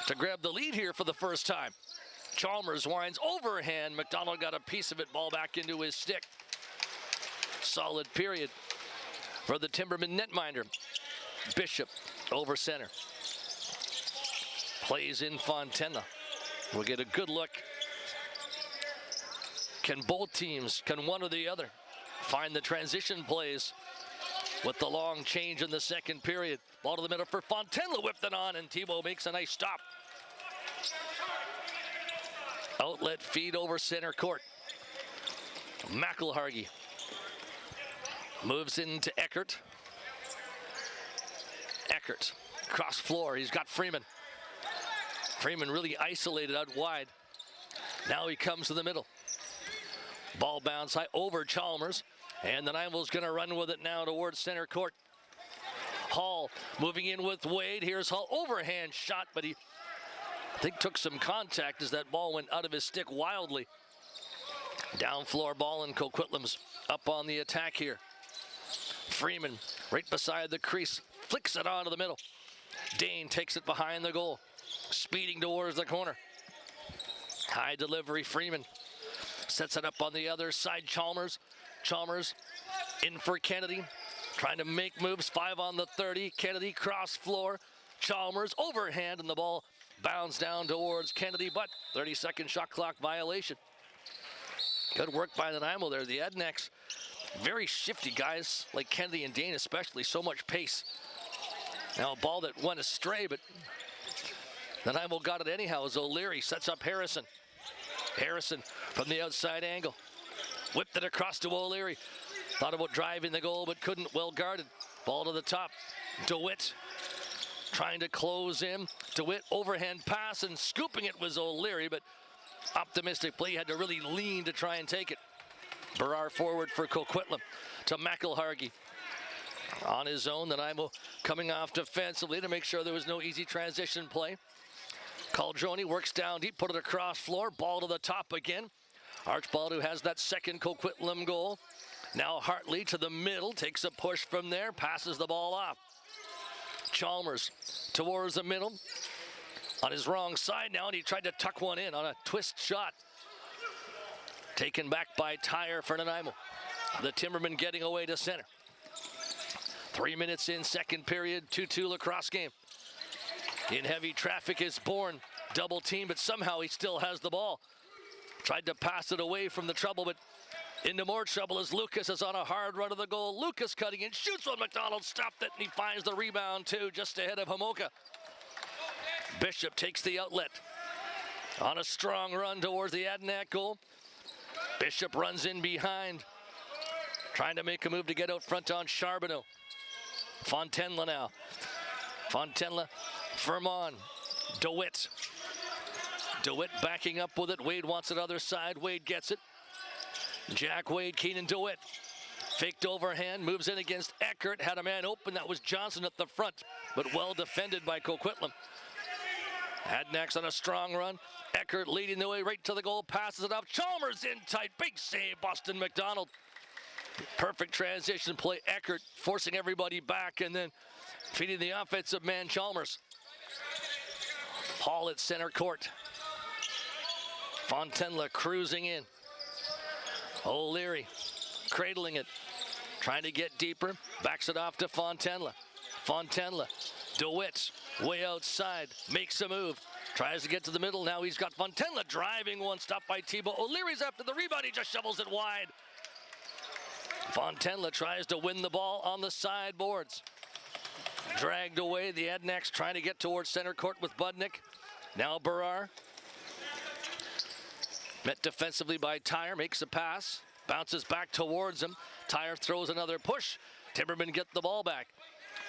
to grab the lead here for the first time. Chalmers winds overhand. McDonald got a piece of it, ball back into his stick. Solid period for the Timbermen netminder. Bishop over center. Plays in Fontana. We'll get a good look. Can both teams, can one or the other, find the transition plays with the long change in the second period? Ball to the middle for Fontana, whipped it on, and Thibault makes a nice stop. Outlet feed over center court. McElhargy moves into Eckert. Eckert, cross floor, he's got Freeman. Freeman really isolated out wide. Now he comes to the middle. Ball bounce high over Chalmers, and the Nanaimo's gonna run with it now towards center court. Hall moving in with Wade. Here's Hall, overhand shot, but he, I think, took some contact as that ball went out of his stick wildly. Down floor ball, and Coquitlam's up on the attack here. Freeman right beside the crease, flicks it onto the middle. Dane takes it behind the goal, speeding towards the corner. High delivery, Freeman sets it up on the other side. Chalmers in for Kennedy, trying to make moves. 5 on the 30. Kennedy cross floor. Chalmers overhand, and the ball bounds down towards Kennedy, but 30-second shot clock violation. Good work by the Nanaimo there. The Adnecks, very shifty guys like Kennedy and Dane especially, so much pace. Now a ball that went astray, but the Nanaimo got it anyhow as O'Leary sets up Harrison. Harrison from the outside angle. Whipped it across to O'Leary. Thought about driving the goal, but couldn't. Well guarded. Ball to the top. DeWitt trying to close in. DeWitt overhand pass, and scooping it was O'Leary, but optimistic play. He had to really lean to try and take it. Berrar forward for Coquitlam to McElhargy. On his own, the Nanaimo coming off defensively to make sure there was no easy transition play. Caldroni works down deep, put it across floor. Ball to the top again. Archbold, who has that second Coquitlam goal. Now Hartley to the middle, takes a push from there, passes the ball off. Chalmers towards the middle, on his wrong side now, and he tried to tuck one in on a twist shot. Taken back by Tyre for Nanaimo. The Timbermen getting away to center. 3 minutes in, second period, 2-2 lacrosse game. In heavy traffic is Bourne, double team, but somehow he still has the ball. Tried to pass it away from the trouble, but into more trouble as Lucas is on a hard run to the goal. Lucas cutting in, shoots on McDonald, stopped it, and he finds the rebound too, just ahead of Homoka. Bishop takes the outlet. On a strong run towards the Adnack goal. Bishop runs in behind, trying to make a move to get out front on Charbonneau. Fontenla now. Fontenla, Fermon, DeWitt. DeWitt backing up with it. Wade wants it other side. Wade gets it. Jack Wade, Keenan DeWitt. Faked overhand, moves in against Eckert. Had a man open, that was Johnson at the front, but well defended by Coquitlam. Adnax on a strong run. Eckert leading the way right to the goal, passes it up. Chalmers in tight, big save, Boston McDonald. Perfect transition play, Eckert forcing everybody back and then feeding the offensive man, Chalmers. Hall at center court. Fontenla cruising in. O'Leary cradling it, trying to get deeper, backs it off to Fontenla. Fontenla, DeWitt, way outside, makes a move, tries to get to the middle. Now he's got Fontenla driving one, stopped by Thibault. O'Leary's after the rebound, he just shovels it wide. Fontenla tries to win the ball on the sideboards. Dragged away, the Adnax trying to get towards center court with Budnick. Now Barrar. Met defensively by Tyre, makes a pass. Bounces back towards him. Tyre throws another push. Timbermen get the ball back.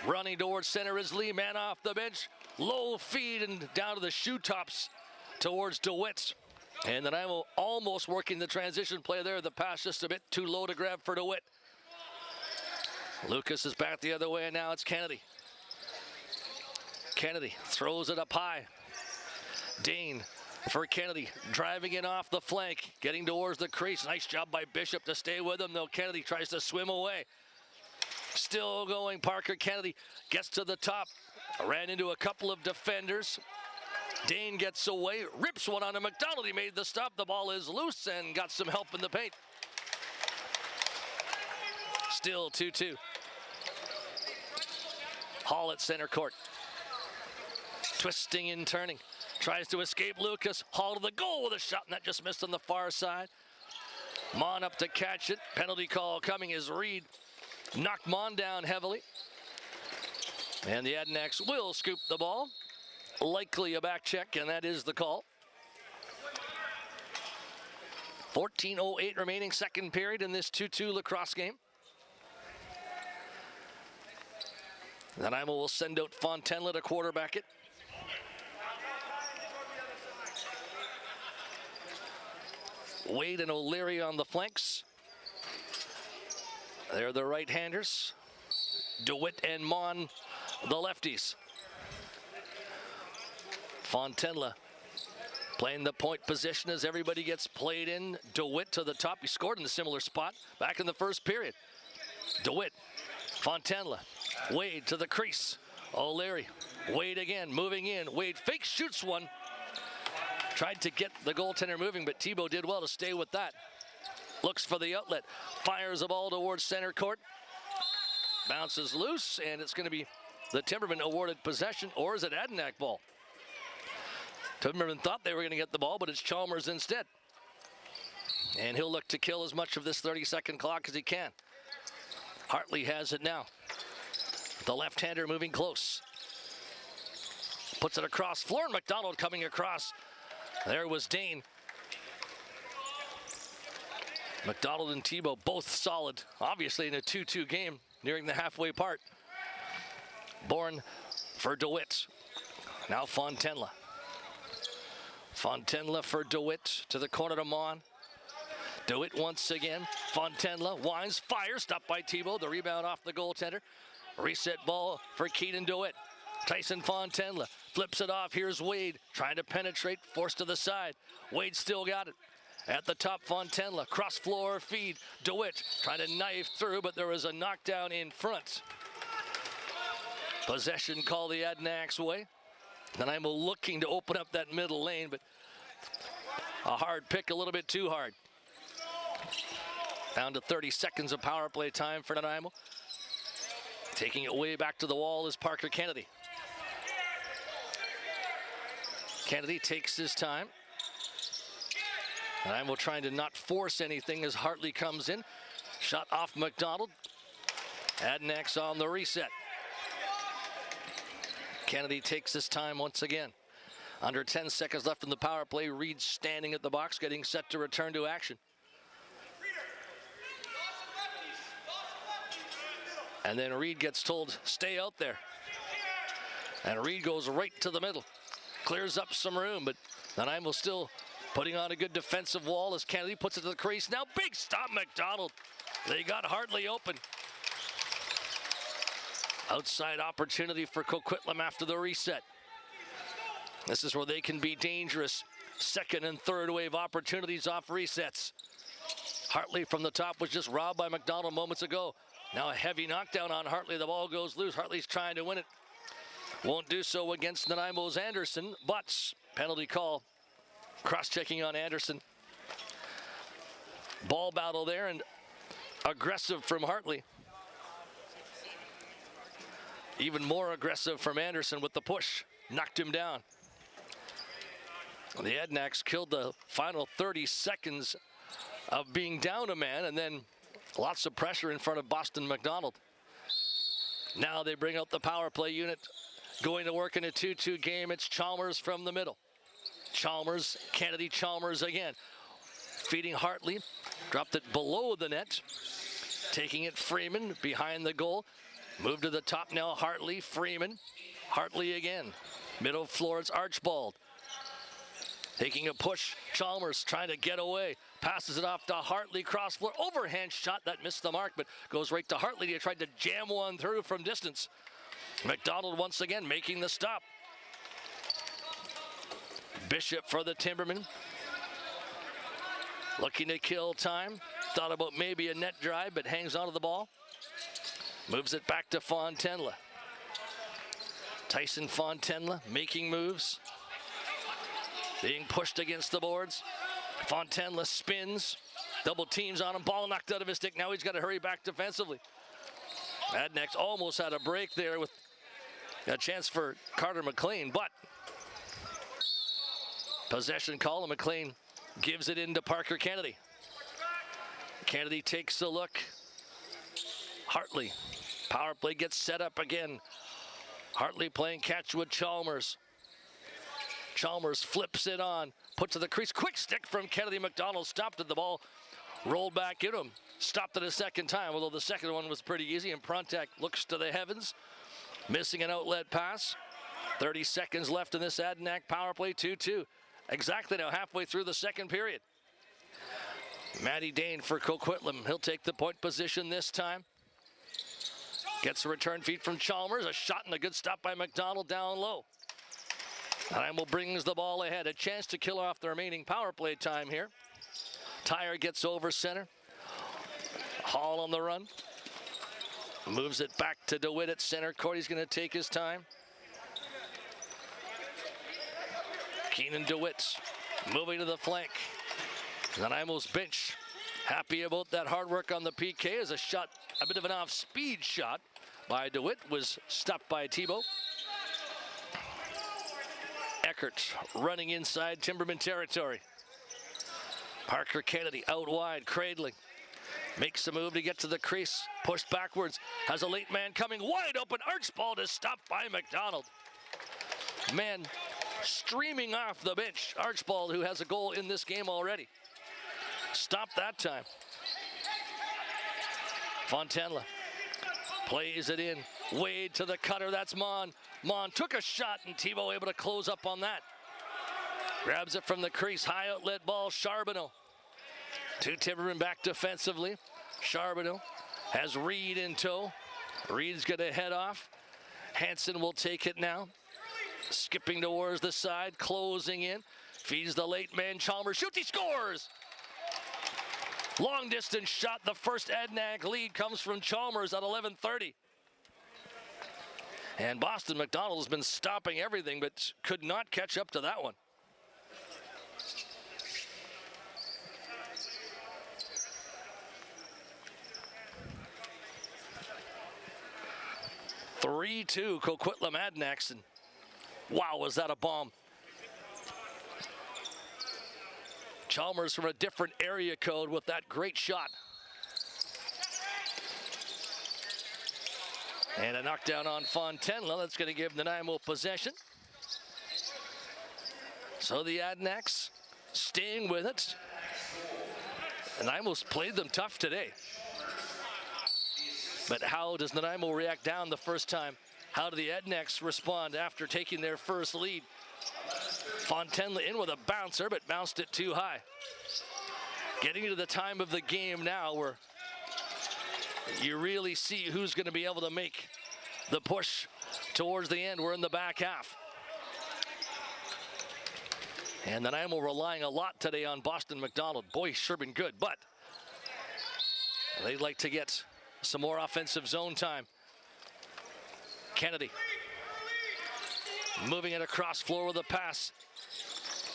Running towards center is Lee, man off the bench. Low feed and down to the shoe tops towards DeWitt. And then I'm almost working the transition play there. The pass just a bit too low to grab for DeWitt. Lucas is back the other way, and now it's Kennedy. Kennedy throws it up high. Dane for Kennedy, driving in off the flank, getting towards the crease. Nice job by Bishop to stay with him, though Kennedy tries to swim away. Still going, Parker Kennedy gets to the top. Ran into a couple of defenders. Dane gets away, rips one onto McDonald. He made the stop. The ball is loose and got some help in the paint. Still 2-2. Hall at center court. Twisting and turning. Tries to escape Lucas. Hall to the goal with a shot, and that just missed on the far side. Mon up to catch it. Penalty call coming as Reed knocked Mon down heavily. And the Adnax will scoop the ball. Likely a back check, and that is the call. 14:08 remaining, second period in this 2-2 lacrosse game. Nanaimo will send out Fontenla to quarterback it. Wade and O'Leary on the flanks. They're the right-handers. DeWitt and Mon, the lefties. Fontenla playing the point position as everybody gets played in. DeWitt to the top. He scored in a similar spot back in the first period. DeWitt, Fontenla, Wade to the crease. O'Leary, Wade again, moving in. Wade fakes, shoots one. Tried to get the goaltender moving, but Thibault did well to stay with that. Looks for the outlet. Fires a ball towards center court. Bounces loose, and it's going to be the Timbermen awarded possession, or is it Adanac ball? Timbermen thought they were going to get the ball, but it's Chalmers instead. And he'll look to kill as much of this 30-second clock as he can. Hartley has it now. The left-hander moving close. Puts it across. Floor, McDonald coming across. There was Dane. McDonald and Thibault both solid, obviously in a 2-2 game nearing the halfway part. Bourne for DeWitt. Now Fontenla. Fontenla for DeWitt to the corner to Mon. DeWitt once again. Fontenla winds, fires, stopped by Thibault. The rebound off the goaltender. Reset ball for Keaton DeWitt. Tyson Fontenla flips it off. Here's Wade trying to penetrate, forced to the side. Wade still got it. At the top, Fontenla, cross floor feed. DeWitt trying to knife through, but there was a knockdown in front. Possession call the Adanax way. Nanaimo looking to open up that middle lane, but a hard pick, a little bit too hard. Down to 30 seconds of power play time for Nanaimo. Taking it way back to the wall is Parker Kennedy. Kennedy takes his time. Nanaimo trying to not force anything as Hartley comes in. Shot off McDonald. Adanax on the reset. Kennedy takes his time once again. Under 10 seconds left in the power play. Reed standing at the box, getting set to return to action. And then Reed gets told, stay out there. And Reed goes right to the middle. Clears up some room, but Nanaimo still putting on a good defensive wall as Kennedy puts it to the crease. Now big stop, McDonald. They got Hartley open. Outside opportunity for Coquitlam after the reset. This is where they can be dangerous. Second and third wave opportunities off resets. Hartley from the top was just robbed by McDonald moments ago. Now a heavy knockdown on Hartley. The ball goes loose. Hartley's trying to win it. Won't do so against Nanaimo's Anderson, but penalty call. Cross-checking on Anderson. Ball battle there and aggressive from Hartley. Even more aggressive from Anderson with the push. Knocked him down. The Ednacks killed the final 30 seconds of being down a man, and then lots of pressure in front of Boston McDonald. Now they bring out the power play unit. Going to work in a 2-2 game. It's Chalmers from the middle. Chalmers, Kennedy Chalmers again. Feeding Hartley. Dropped it below the net. Taking it Freeman behind the goal. Move to the top now, Hartley, Freeman. Hartley again. Middle floor, it's Archibald. Taking a push, Chalmers trying to get away. Passes it off to Hartley, cross floor, overhand shot that missed the mark, but goes right to Hartley. He tried to jam one through from distance. McDonald once again making the stop. Bishop for the Timbermen. Looking to kill time. Thought about maybe a net drive, but hangs onto the ball. Moves it back to Fontenla. Tyson Fontenla making moves. Being pushed against the boards. Fontenla spins. Double teams on him. Ball knocked out of his stick. Now he's got to hurry back defensively. Adnex almost had a break there with a chance for Carter McLean, but possession call, and McLean gives it into Parker Kennedy. Kennedy takes a look. Hartley. Power play gets set up again. Hartley playing catch with Chalmers. Chalmers flips it on. Put to the crease. Quick stick from Kennedy. McDonald stopped at the ball. Rolled back in him. Stopped it a second time, although the second one was pretty easy. And Prontek looks to the heavens. Missing an outlet pass. 30 seconds left in this Adanac power play. 2-2. Exactly now halfway through the second period. Matty Dane for Coquitlam. He'll take the point position this time. Gets a return feed from Chalmers. A shot and a good stop by McDonald down low. Nanaimo brings the ball ahead. A chance to kill off the remaining power play time here. Tyre gets over center. Hall on the run. Moves it back to DeWitt at center court. He's going to take his time. Keenan DeWitt moving to the flank. Nanaimo's bench happy about that hard work on the PK as a shot, a bit of an off-speed shot by DeWitt, was stopped by Thibault. Eckert running inside Timberman territory. Parker Kennedy out wide, cradling. Makes a move to get to the crease. Pushed backwards. Has a late man coming wide open. Archibald is stopped by McDonald. Man streaming off the bench. Archibald, who has a goal in this game already. Stopped that time. Fontenla plays it in. Wade to the cutter. That's Mon. Mon took a shot, and Thibault able to close up on that. Grabs it from the crease. High outlet ball. Charbonneau. Two Timbermen back defensively. Charbonneau has Reed in tow. Reed's going to head off. Hansen will take it now. Skipping towards the side. Closing in. Feeds the late man. Chalmers shoots. He scores! Long distance shot. The first Adanac lead comes from Chalmers at 11:30. And Boston McDonald has been stopping everything, but could not catch up to that one. (3-2) Coquitlam Adanacs, and wow, was that a bomb. Chalmers from a different area code with that great shot. And a knockdown on Fontenla. That's going to give Nanaimo possession. So the Adanacs staying with it. Nanaimo's played them tough today. But how does Nanaimo react down the first time? How do the Adanacs respond after taking their first lead? Fontenla in with a bouncer, but bounced it too high. Getting into the time of the game now where you really see who's going to be able to make the push towards the end. We're in the back half. And Nanaimo relying a lot today on Boston McDonald. Boy, he's sure been good, but they'd like to get some more offensive zone time. Kennedy moving it across floor with a pass.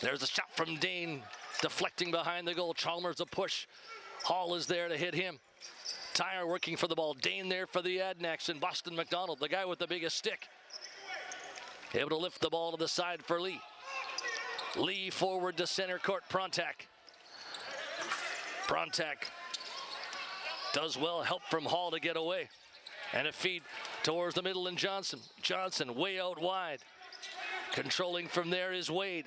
There's a shot from Dane, deflecting behind the goal. Chalmers a push. Hall is there to hit him. Tyre working for the ball. Dane there for the Adnex, and Boston McDonald, the guy with the biggest stick, able to lift the ball to the side for Lee. Lee forward to center court. Prontak does well. Help from Hall to get away. And a feed towards the middle, and Johnson. Johnson way out wide. Controlling from there is Wade.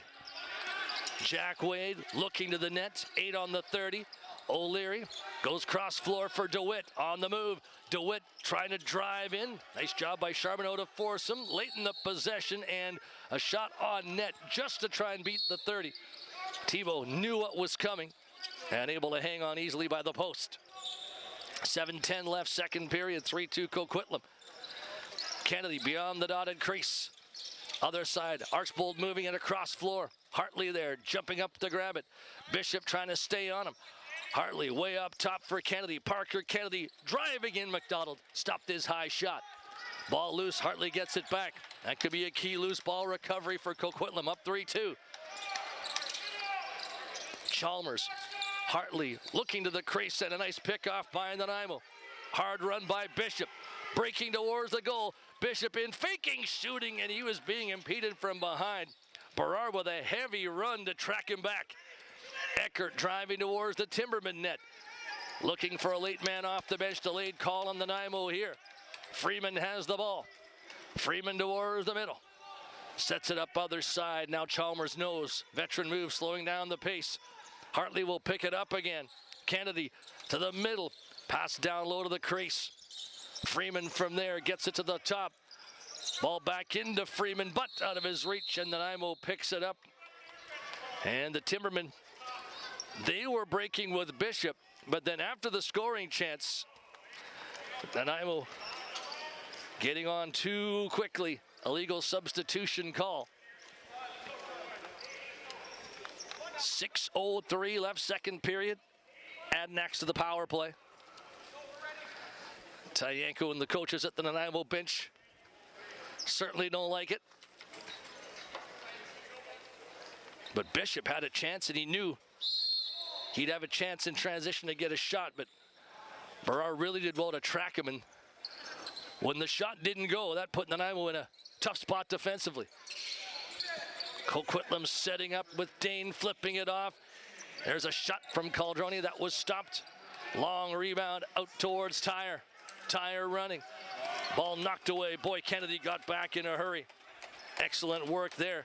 Jack Wade looking to the net. 8 on the 30. O'Leary goes cross floor for DeWitt on the move. DeWitt trying to drive in. Nice job by Charbonneau to force him late in the possession, and a shot on net just to try and beat the 30. Tebow knew what was coming and able to hang on easily by the post. 7:10 left, second period. 3-2 Coquitlam. Kennedy beyond the dotted crease. Other side, Archbold moving it across floor. Hartley there, jumping up to grab it. Bishop trying to stay on him. Hartley way up top for Kennedy. Parker Kennedy driving in. McDonald stopped his high shot. Ball loose. Hartley gets it back. That could be a key loose ball recovery for Coquitlam. Up 3-2. Chalmers. Hartley looking to the crease, and a nice pickoff by Nanaimo. Hard run by Bishop. Breaking towards the goal. Bishop in faking shooting, and he was being impeded from behind. Berard with a heavy run to track him back. Eckert driving towards the Timbermen net. Looking for a late man off the bench. Delayed call on Nanaimo here. Freeman has the ball. Freeman towards the middle. Sets it up other side. Now Chalmers knows. Veteran move, slowing down the pace. Hartley will pick it up again. Kennedy to the middle. Pass down low to the crease. Freeman from there gets it to the top. Ball back into Freeman, but out of his reach, and Nanaimo picks it up. And the Timbermen, they were breaking with Bishop, but then after the scoring chance, Nanaimo getting on too quickly. Illegal substitution call. 6:03 left, second period. Add next to the power play. Tyanko and the coaches at the Nanaimo bench certainly don't like it. But Bishop had a chance, and he knew he'd have a chance in transition to get a shot, but Berard really did well to track him, and when the shot didn't go, that put Nanaimo in a tough spot defensively. Coquitlam setting up with Dane flipping it off. There's a shot from Caldroni that was stopped. Long rebound out towards Tyre. Tyre running. Ball knocked away. Boy, Kennedy got back in a hurry. Excellent work there.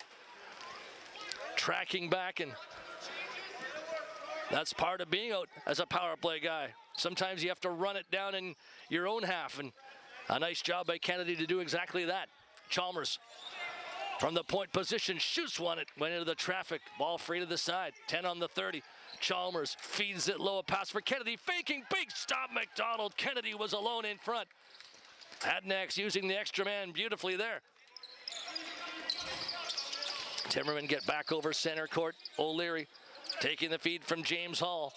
Tracking back, and that's part of being out as a power play guy. Sometimes you have to run it down in your own half, and a nice job by Kennedy to do exactly that. Chalmers from the point position shoots one. It went into the traffic. Ball free to the side. 10 on the 30. Chalmers feeds it low. A pass for Kennedy. Faking. Big stop. McDonald. Kennedy was alone in front. Adnex using the extra man beautifully there. Timmerman get back over center court. O'Leary taking the feed from James Hall.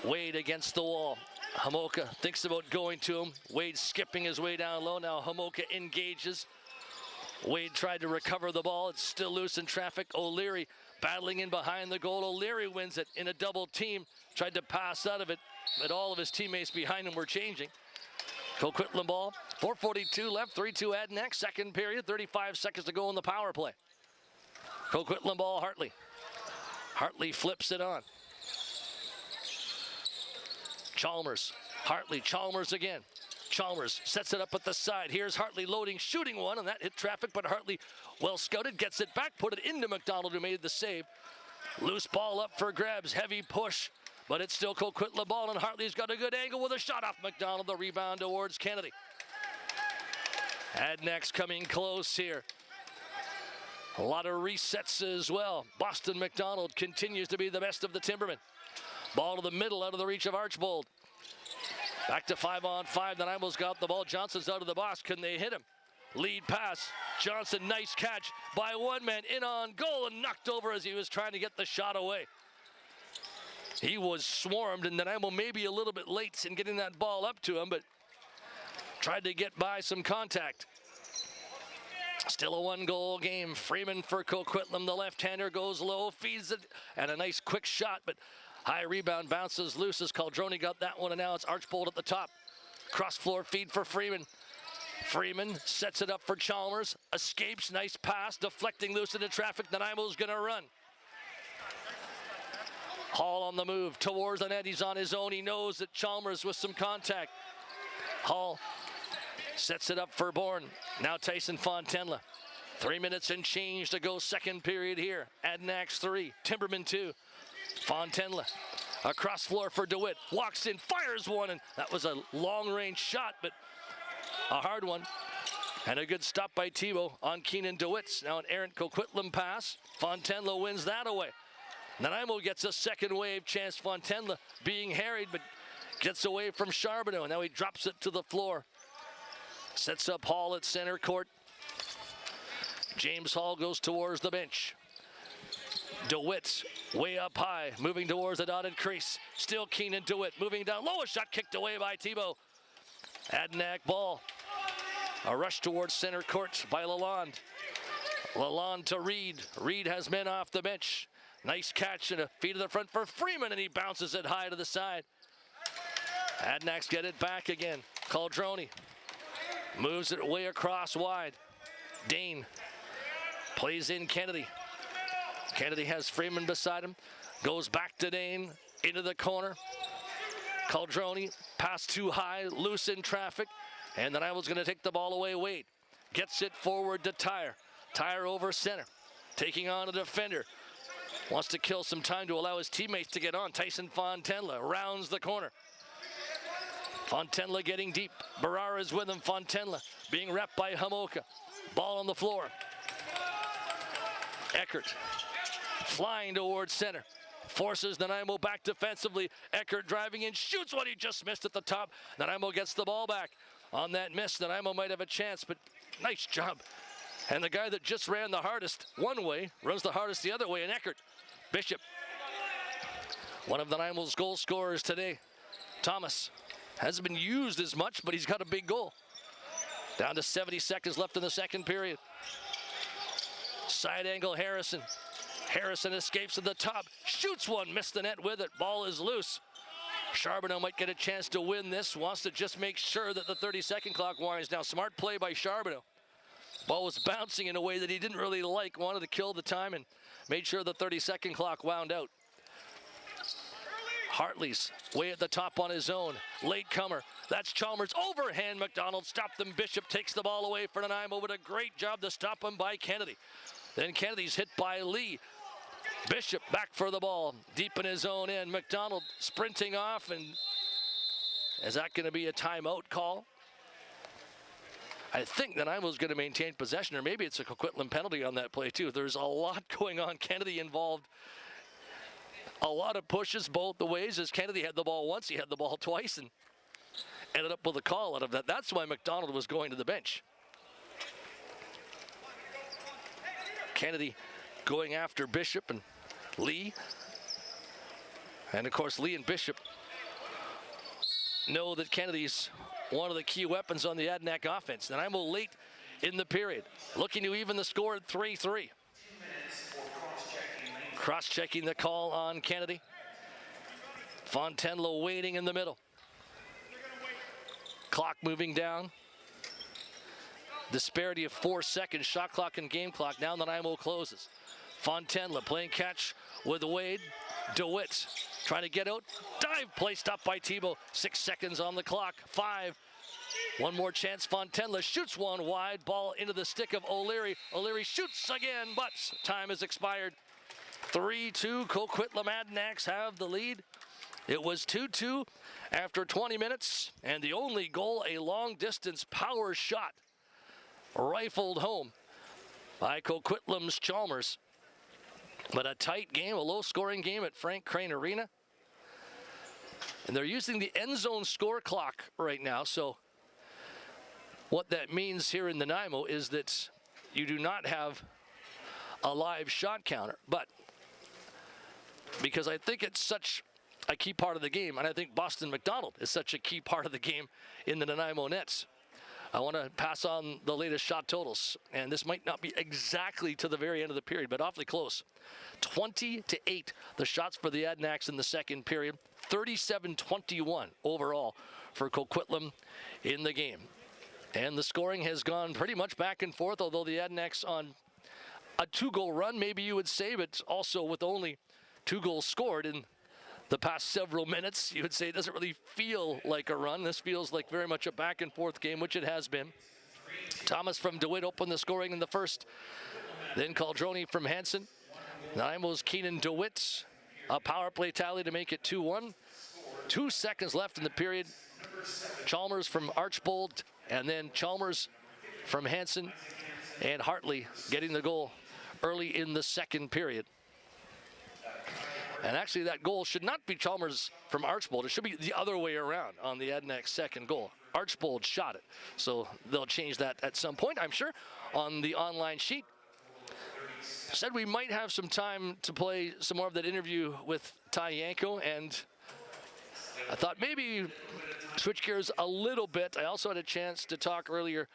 Wade against the wall. Hamoka thinks about going to him. Wade skipping his way down low. Now Hamoka engages. Wade tried to recover the ball. It's still loose in traffic. O'Leary battling in behind the goal. O'Leary wins it in a double team. Tried to pass out of it, but all of his teammates behind him were changing. Coquitlam ball. 4:42 left. 3-2 Adnex. Second period. 35 seconds to go in the power play. Coquitlam ball. Hartley. Hartley flips it on. Chalmers. Hartley. Chalmers again. Chalmers sets it up at the side. Here's Hartley loading, shooting one, and that hit traffic, but Hartley well scouted, gets it back, put it into McDonald, who made the save. Loose ball up for grabs, heavy push, but it's still Coquitlam ball, and Hartley's got a good angle with a shot off McDonald. The rebound towards Kennedy. Adnex coming close here. A lot of resets as well. Boston McDonald continues to be the best of the Timbermen. Ball to the middle, out of the reach of Archbold. Back to 5-on-5. Nanaimo's got the ball. Johnson's out of the box. Can they hit him? Lead pass. Johnson, nice catch by one man. In on goal and knocked over as he was trying to get the shot away. He was swarmed, and Nanaimo maybe a little bit late in getting that ball up to him, but tried to get by some contact. Still a one-goal game. Freeman for Coquitlam. The left-hander goes low, feeds it, and a nice quick shot, but high rebound bounces loose as Caldroni got that one, and now it's Archbold at the top. Cross-floor feed for Freeman. Freeman sets it up for Chalmers. Escapes, nice pass, deflecting loose into traffic. Nanaimo's going to run. Hall on the move towards the net. He's on his own. He knows that Chalmers with some contact. Hall sets it up for Bourne. Now Tyson Fontenla. 3 minutes and change to go, second period here. Adnax 3, Timbermen 2. Fontenla across floor for DeWitt. Walks in, fires one, and that was a long-range shot, but a hard one. And a good stop by Thibault on Keenan DeWitt. Now an errant Coquitlam pass. Fontenla wins that away. Nanaimo gets a second wave chance. Fontenla being harried, but gets away from Charbonneau. And now he drops it to the floor. Sets up Hall at center court. James Hall goes towards the bench. DeWitt way up high, moving towards the dotted crease. Still Keenan DeWitt moving down. Low, shot kicked away by Thibault. Adnac ball. A rush towards center court by Lalonde. Lalonde to Reed. Reed has men off the bench. Nice catch and a feed to the front for Freeman, and he bounces it high to the side. Adnax get it back again. Caldroni moves it way across wide. Dane plays in Kennedy. Kennedy has Freeman beside him. Goes back to Dane into the corner. Caldroni pass too high, loose in traffic, and then I was going to take the ball away. Wade gets it forward to Tyre. Tyre over center, taking on a defender. Wants to kill some time to allow his teammates to get on. Tyson Fontenla rounds the corner. Fontenla getting deep. Barara is with him. Fontenla being repped by Hamoka. Ball on the floor. Eckert flying towards center. Forces Nanaimo back defensively. Eckert driving in, shoots what he just missed at the top. Nanaimo gets the ball back. On that miss, Nanaimo might have a chance, but nice job. And the guy that just ran the hardest one way runs the hardest the other way, and Eckert. Bishop, one of Nanaimo's goal scorers today. Thomas hasn't been used as much, but he's got a big goal. Down to 70 seconds left in the second period. Side angle Harrison. Harrison escapes to the top, shoots one, missed the net with it. Ball is loose. Charbonneau might get a chance to win this. Wants to just make sure that the 30-second clock winds down. Smart play by Charbonneau. Ball was bouncing in a way that he didn't really like. Wanted to kill the time and made sure the 30-second clock wound out. Hartley's way at the top on his own. Late comer. That's Chalmers. Overhand McDonald stopped them. Bishop takes the ball away for Nanaimo, but a great job to stop him by Kennedy. Then Kennedy's hit by Lee. Bishop back for the ball. Deep in his own end. McDonald sprinting off, and is that going to be a timeout call? I think Nanaimo's going to maintain possession, or maybe it's a Coquitlam penalty on that play too. There's a lot going on. Kennedy involved. A lot of pushes both the ways. As Kennedy had the ball once, he had the ball twice, and ended up with a call out of that. That's why McDonald was going to the bench. Kennedy going after Bishop and Lee. And of course, Lee and Bishop know that Kennedy's one of the key weapons on the Adnac offense. Nanaimo late in the period, looking to even the score at 3-3. Cross-checking the call on Kennedy. Fontenla waiting in the middle. Clock moving down. Disparity of 4 seconds, shot clock and game clock. Now Nanaimo closes. Fontenla playing catch with Wade. DeWitt trying to get out. Dive play stopped by Thibault. 6 seconds on the clock. 5. One more chance. Fontenla shoots one wide. Ball into the stick of O'Leary. O'Leary shoots again, but time has expired. 3-2. Coquitlam Adnax have the lead. It was 2-2 after 20 minutes, and the only goal, a long-distance power shot rifled home by Coquitlam's Chalmers. But a tight game, a low-scoring game at Frank Crane Arena. And they're using the end zone score clock right now. So what that means here in Nanaimo is that you do not have a live shot counter. But because I think it's such a key part of the game, and I think Boston McDonald is such a key part of the game in the Nanaimo Nets, I want to pass on the latest shot totals. And this might not be exactly to the very end of the period, but awfully close. 20-8, the shots for the Adanacs in the second period. 37-21 overall for Coquitlam in the game. And the scoring has gone pretty much back and forth, although the Adanacs on a 2-goal run, maybe you would say, but also with only 2 goals scored in the past several minutes, you would say it doesn't really feel like a run. This feels like very much a back and forth game, which it has been. Thomas from DeWitt opened the scoring in the first. Then Caldroni from Hansen. Nanaimo's Keenan DeWitt, a power play tally to make it 2-1. 2 seconds left in the period. Chalmers from Archbold, and then Chalmers from Hansen, and Hartley getting the goal early in the second period. And actually that goal should not be Chalmers from Archbold. It should be the other way around on the Adanacs' second goal. Archbold shot it. So they'll change that at some point, I'm sure, on the online sheet. Said we might have some time to play some more of that interview with Ty Yanko, and I thought maybe switch gears a little bit. I also had a chance to talk earlier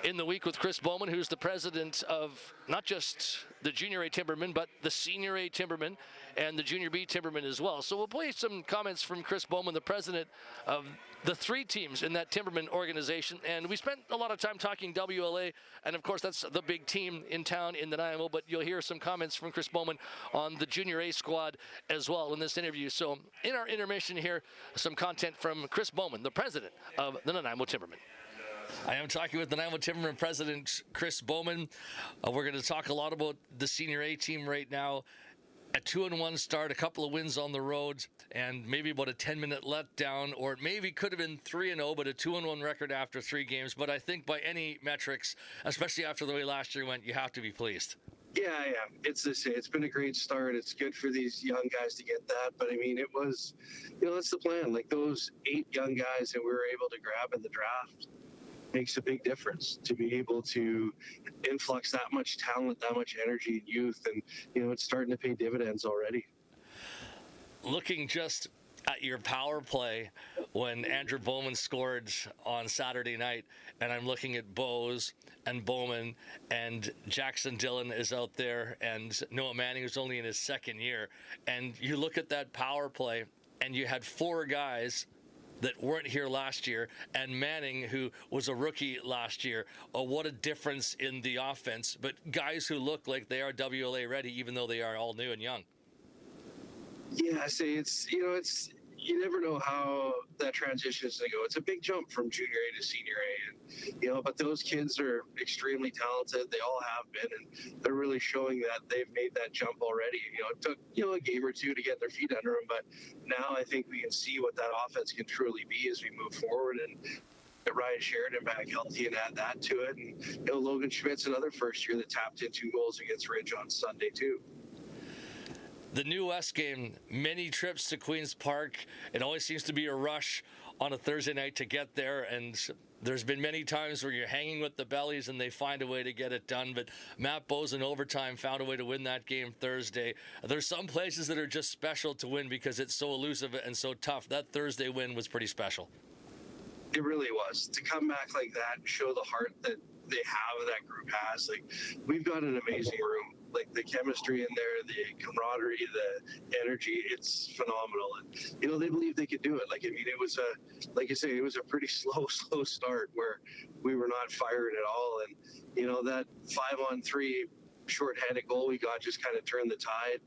in the week with Chris Bowman, who's the president of not just the Junior A Timbermen, but the Senior A Timbermen and the Junior B Timbermen as well. So we'll play some comments from Chris Bowman, the president of the 3 teams in that Timberman organization. And we spent a lot of time talking WLA, and of course that's the big team in town in Nanaimo, but you'll hear some comments from Chris Bowman on the Junior A squad as well in this interview. So in our intermission here, some content from Chris Bowman, the president of the Nanaimo Timbermen. I am talking with the Nanaimo Timbermen president, Chris Bowman. We're going to talk a lot about the Senior A team right now. A 2-1 start, a couple of wins on the road, and maybe about a 10-minute letdown, or it maybe could have been 3-0, but a 2-1 record after 3 games. But I think by any metrics, especially after the way last year went, you have to be pleased. Yeah. It's been a great start. It's good for these young guys to get that. But I mean, it was, that's the plan. Like those 8 young guys that we were able to grab in the draft makes a big difference to be able to influx that much talent, that much energy and youth. And, it's starting to pay dividends already. Looking just at your power play when Andrew Bowman scored on Saturday night, and I'm looking at Bowes and Bowman, and Jackson Dillon is out there, and Noah Manning is only in his second year. And you look at that power play, and you had 4 guys that weren't here last year, and Manning, who was a rookie last year. Oh, what a difference in the offense. But guys who look like they are WLA ready, even though they are all new and young. Yeah, I say you never know how that transition is going to go. It's a big jump from Junior A to Senior A, and but those kids are extremely talented. They all have been, and they're really showing that they've made that jump already. It took a game or 2 to get their feet under them, but now I think we can see what that offense can truly be as we move forward, and get Ryan Sheridan back healthy and add that to it. And Logan Schmidt's another first year that tapped in 2 goals against Ridge on Sunday too. The New West game, many trips to Queen's Park. It always seems to be a rush on a Thursday night to get there, and there's been many times where you're hanging with the bellies and they find a way to get it done. But Matt Bowes in overtime found a way to win that game Thursday. There's some places that are just special to win because it's so elusive and so tough. That Thursday win was pretty special. It really was. To come back like that and show the heart that they have, that group has. Like, we've got an amazing room. Like, the chemistry in there, the camaraderie, the energy, it's phenomenal. And, they believe they could do it. Like, I mean, it was like you say, it was a pretty slow start where we were not firing at all. And, that 5-on-3 shorthanded goal we got just kind of turned the tide.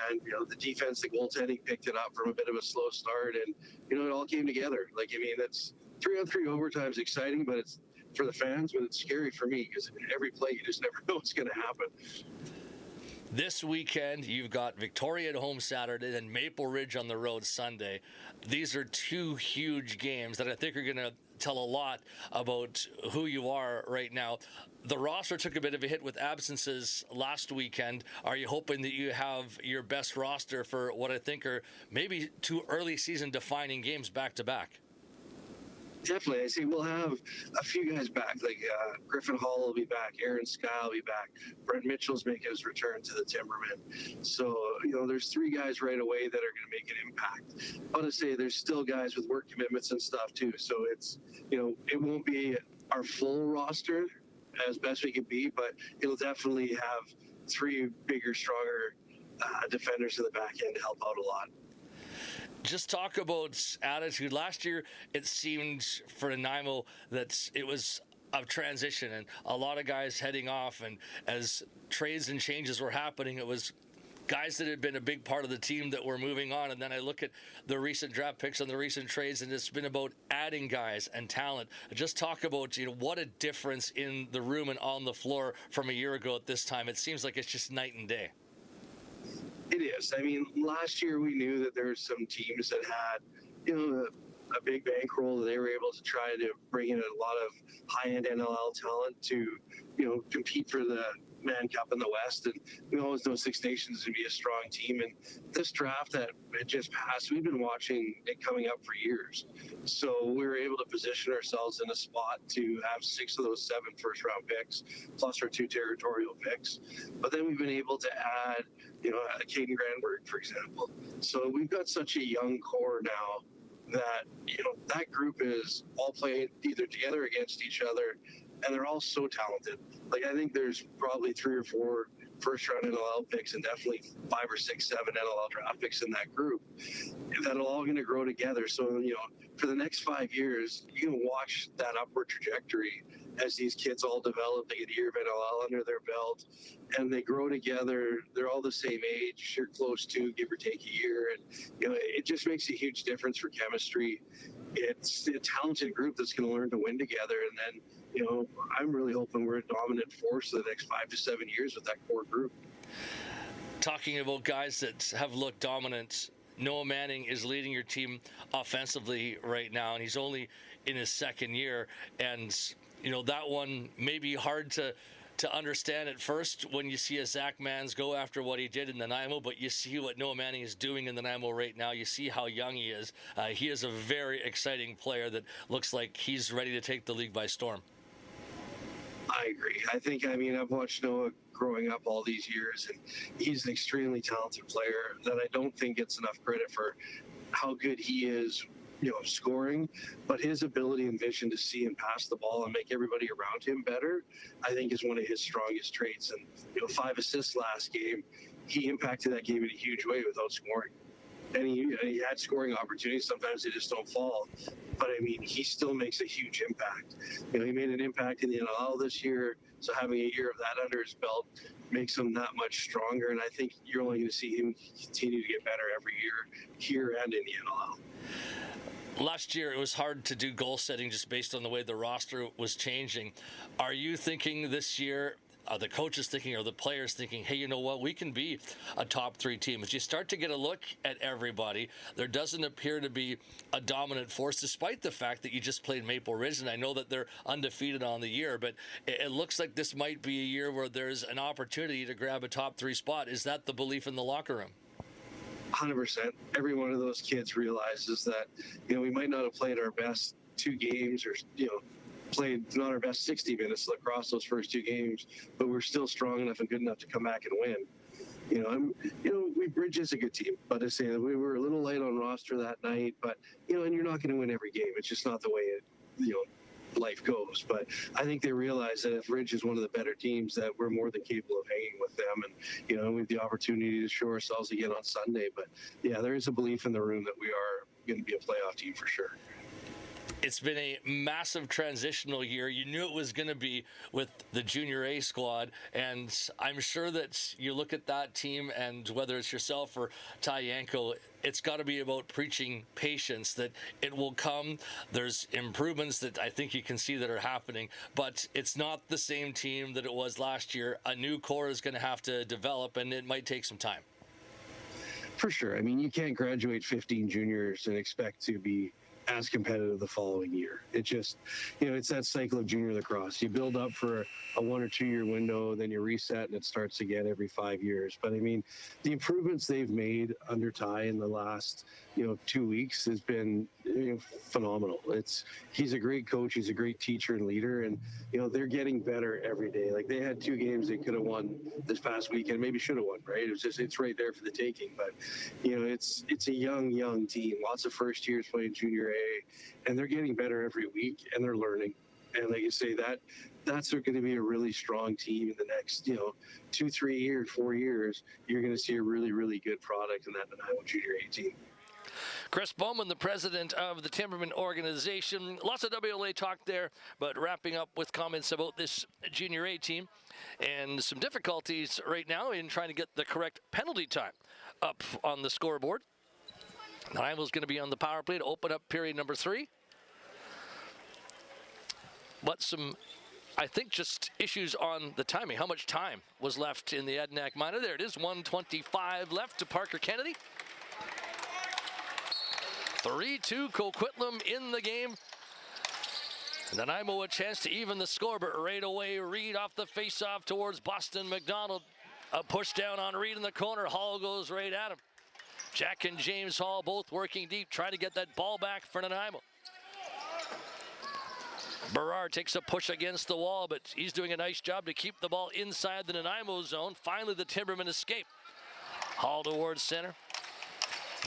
And, the defense, the goaltending picked it up from a bit of a slow start. And, it all came together. Like, I mean, that's 3-on-3 overtime is exciting, but it's for the fans, but it's scary for me because every play, you just never know what's going to happen. This weekend, you've got Victoria at home Saturday and Maple Ridge on the road Sunday. These are 2 huge games that I think are going to tell a lot about who you are right now. The roster took a bit of a hit with absences last weekend. Are you hoping that you have your best roster for what I think are maybe 2 early season defining games back to back? Definitely. I see we'll have a few guys back, like Griffin Hall will be back, Aaron Sky will be back, Brent Mitchell's making his return to the Timbermen. So, there's 3 guys right away that are going to make an impact. But to say there's still guys with work commitments and stuff too. So it's, it won't be our full roster as best we can be, but it'll definitely have 3 bigger, stronger defenders in the back end to help out a lot. Just talk about attitude. Last year, it seemed for Nanaimo that it was a transition and a lot of guys heading off. And as trades and changes were happening, it was guys that had been a big part of the team that were moving on. And then I look at the recent draft picks and the recent trades, and it's been about adding guys and talent. Just talk about, what a difference in the room and on the floor from a year ago at this time. It seems like it's just night and day. It is. I mean, last year we knew that there were some teams that had, a big bankroll that they were able to try to bring in a lot of high-end NLL talent to, compete for the Man Cup in the West. And we always know Six Nations would be a strong team. And this draft that it just passed, we've been watching it coming up for years. So we were able to position ourselves in a spot to have 6 of those 7 first-round picks, plus our 2 territorial picks. But then we've been able to add, Caden Granberg, for example. So we've got such a young core now that, that group is all playing either together or against each other, and they're all so talented. Like, I think there's probably 3 or 4 first-round NLL picks and definitely 5 or 6, 7 NLL draft picks in that group that are all going to grow together. So, for the next 5 years, you can watch that upward trajectory as these kids all develop. They get a year of NLL under their belt, and they grow together. They're all the same age. You're close to, give or take a year. And, it just makes a huge difference for chemistry. It's a talented group that's going to learn to win together. And then, I'm really hoping we're a dominant force for the next 5 to 7 years with that core group. Talking about guys that have looked dominant, Noah Manning is leading your team offensively right now, and he's only in his 2nd year. And, that one may be hard to understand at first when you see a Zach Mans go after what he did in the Nanaimo, but you see what Noah Manning is doing in the Nanaimo right now. You see how young he is. He is a very exciting player that looks like he's ready to take the league by storm. I agree. I've watched Noah growing up all these years, and he's an extremely talented player that I don't think gets enough credit for how good he is, scoring, but his ability and vision to see and pass the ball and make everybody around him better, I think is one of his strongest traits. And, 5 assists last game, he impacted that game in a huge way without scoring. And he had scoring opportunities. Sometimes they just don't fall. But, he still makes a huge impact. He made an impact in the NLL this year, so having a year of that under his belt makes him that much stronger. And I think you're only going to see him continue to get better every year here and in the NLL. Last year, it was hard to do goal setting just based on the way the roster was changing. Are you thinking this year, are the coaches thinking, or the players thinking, hey, you know what, we can be a top 3 team? As you start to get a look at everybody, there doesn't appear to be a dominant force, despite the fact that you just played Maple Ridge, and I know that they're undefeated on the year, but it looks like this might be a year where there's an opportunity to grab a top 3 spot. Is that the belief in the locker room? 100%. Every one of those kids realizes that, we might not have played our best 2 games or, played not our best 60 minutes lacrosse those first 2 games, but we're still strong enough and good enough to come back and win. Bridge is a good team, but I say that we were a little light on roster that night, but, and you're not going to win every game. It's just not the way it, life goes. But I think they realize that if Ridge is one of the better teams, that we're more than capable of hanging with them, and we have the opportunity to show ourselves again on Sunday. But yeah, there is a belief in the room that we are going to be a playoff team for sure. It's been a massive transitional year. You knew it was going to be with the Junior A squad, and I'm sure that you look at that team, and whether it's yourself or Ty Yanko, it's got to be about preaching patience, that it will come. There's improvements that I think you can see that are happening, but it's not the same team that it was last year. A new core is going to have to develop, and it might take some time. For sure. You can't graduate 15 juniors and expect to be as competitive the following year. It just, it's that cycle of junior lacrosse. You build up for a 1 or 2 year window, then you reset and it starts again every 5 years. But I mean, the improvements they've made under Ty in the last, 2 weeks has been phenomenal. He's a great coach. He's a great teacher and leader. And, they're getting better every day. Like they had 2 games they could have won this past weekend, maybe should have won, right? It's right there for the taking. But, it's a young team. Lots of first years playing junior A, and they're getting better every week and they're learning. And like you say, that's going to be a really strong team in the next, 2, 3 years, 4 years. You're going to see a really, really good product in that Nanaimo Junior A team. Chris Bowman, the president of the Timbermen organization. Lots of WLA talk there, but wrapping up with comments about this Junior A team and some difficulties right now in trying to get the correct penalty time up on the scoreboard. Nanaimo's going to be on the power play to open up period number 3. But I think just issues on the timing. How much time was left in the Adanac minor? There it is, 1:25 left to Parker Kennedy. 3-2 Coquitlam in the game. Nanaimo a chance to even the score, but right away Reed off the face-off towards Boston McDonald. A push down on Reed in the corner. Hall goes right at him. Jack and James Hall both working deep, trying to get that ball back for Nanaimo. Berard takes a push against the wall, but he's doing a nice job to keep the ball inside the Nanaimo zone. Finally, the Timbermen escape. Hall towards center.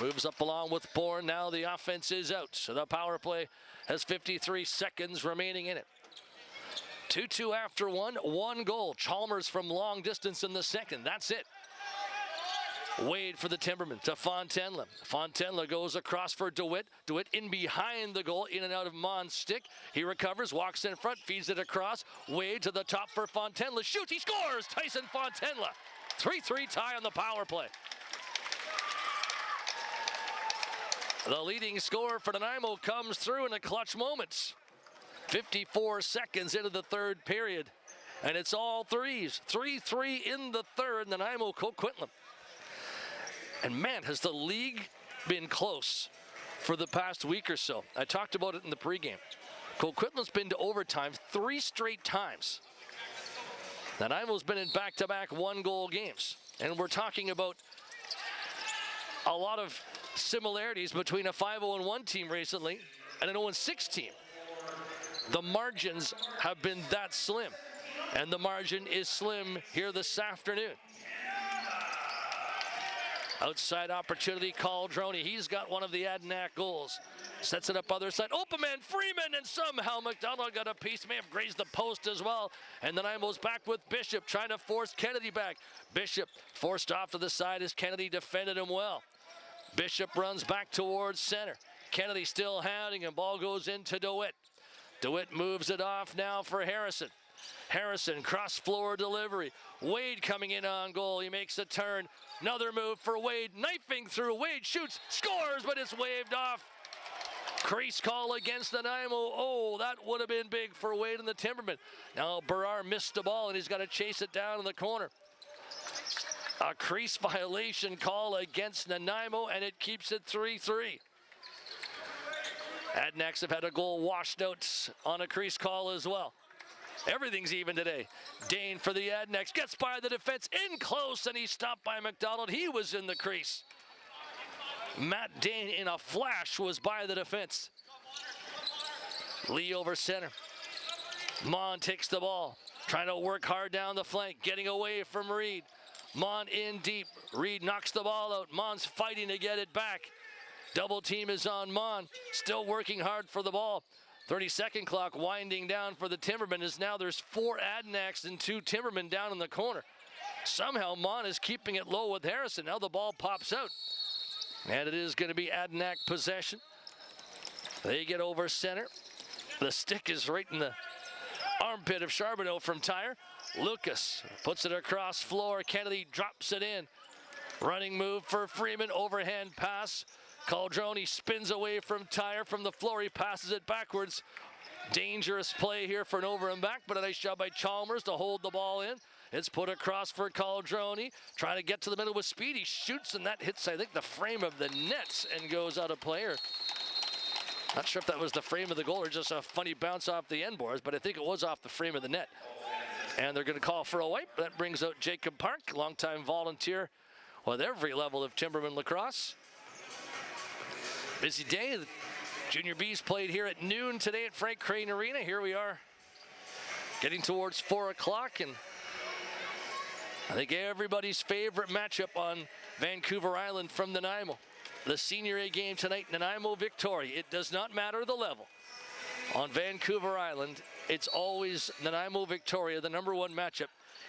Moves up along with Bourne. Now the offense is out. So the power play has 53 seconds remaining in it. 2-2 after one goal. Chalmers from long distance in the second. That's it. Wade for the Timbermen to Fontenla. Fontenla goes across for DeWitt. DeWitt in behind the goal, in and out of Mon's stick. He recovers, walks in front, feeds it across. Wade to the top for Fontenla. Shoots, he scores! Tyson Fontenla. 3-3 tie on the power play. The leading scorer for Nanaimo comes through in a clutch moment. 54 seconds into the third period. And it's all threes. 3-3 in the third, Nanaimo Coquitlam. And man, has the league been close for the past week or so. I talked about it in the pregame. Coquitlam's been to overtime 3 straight times. Nanaimo's been in back-to-back 1-goal games. And we're talking about a lot of similarities between a 5-0-1 team recently and an 0-6 team. The margins have been that slim. And the margin is slim here this afternoon. Outside opportunity, Caldroni. He's got one of the Adanac goals. Sets it up other side. Open man, Freeman, and somehow McDonald got a piece. May have grazed the post as well. And then Nanaimo's back with Bishop, trying to force Kennedy back. Bishop forced off to the side as Kennedy defended him well. Bishop runs back towards center. Kennedy still hounding him. Ball goes into DeWitt. DeWitt moves it off now for Harrison. Harrison, cross-floor delivery. Wade coming in on goal. He makes a turn. Another move for Wade. Knifing through. Wade shoots, scores, but it's waved off. Crease call against Nanaimo. Oh, that would have been big for Wade and the Timbermen. Now Berard missed the ball, and he's got to chase it down in the corner. A crease violation call against Nanaimo, and it keeps it 3-3. Adanacs have had a goal washed out on a crease call as well. Everything's even today. Dane for the Adanacs gets by the defense in close, and he's stopped by McDonald. He was in the crease. Matt Dane in a flash was by the defense. Lee over center. Mon takes the ball, trying to work hard down the flank, getting away from Reed. Mon in deep. Reed knocks the ball out. Mon's fighting to get it back. Double team is on Mon, still working hard for the ball. 30-second clock winding down for the Timbermen as now there's 4 Adanacs and 2 Timbermen down in the corner. Somehow Mon is keeping it low with Harrison. Now the ball pops out. And it is going to be Adanac possession. They get over center. The stick is right in the armpit of Charbonneau from Tyre. Lucas puts it across floor. Kennedy drops it in. Running move for Freeman. Overhand pass. Caldroni spins away from Tyre from the floor. He passes it backwards. Dangerous play here for an over and back, but a nice job by Chalmers to hold the ball in. It's put across for Caldroni. Trying to get to the middle with speed. He shoots, and that hits, I think, the frame of the net and goes out of play. Not sure if that was the frame of the goal or just a funny bounce off the end boards, but I think it was off the frame of the net. And they're going to call for a wipe. That brings out Jacob Park, longtime volunteer with every level of Timbermen Lacrosse. Busy day. The Junior B's played here at noon today at Frank Crane Arena. Here we are getting towards 4 o'clock, and I think everybody's favorite matchup on Vancouver Island from Nanaimo. The Senior A game tonight, Nanaimo Victoria. It does not matter the level. On Vancouver Island, it's always Nanaimo Victoria, the #1 matchup.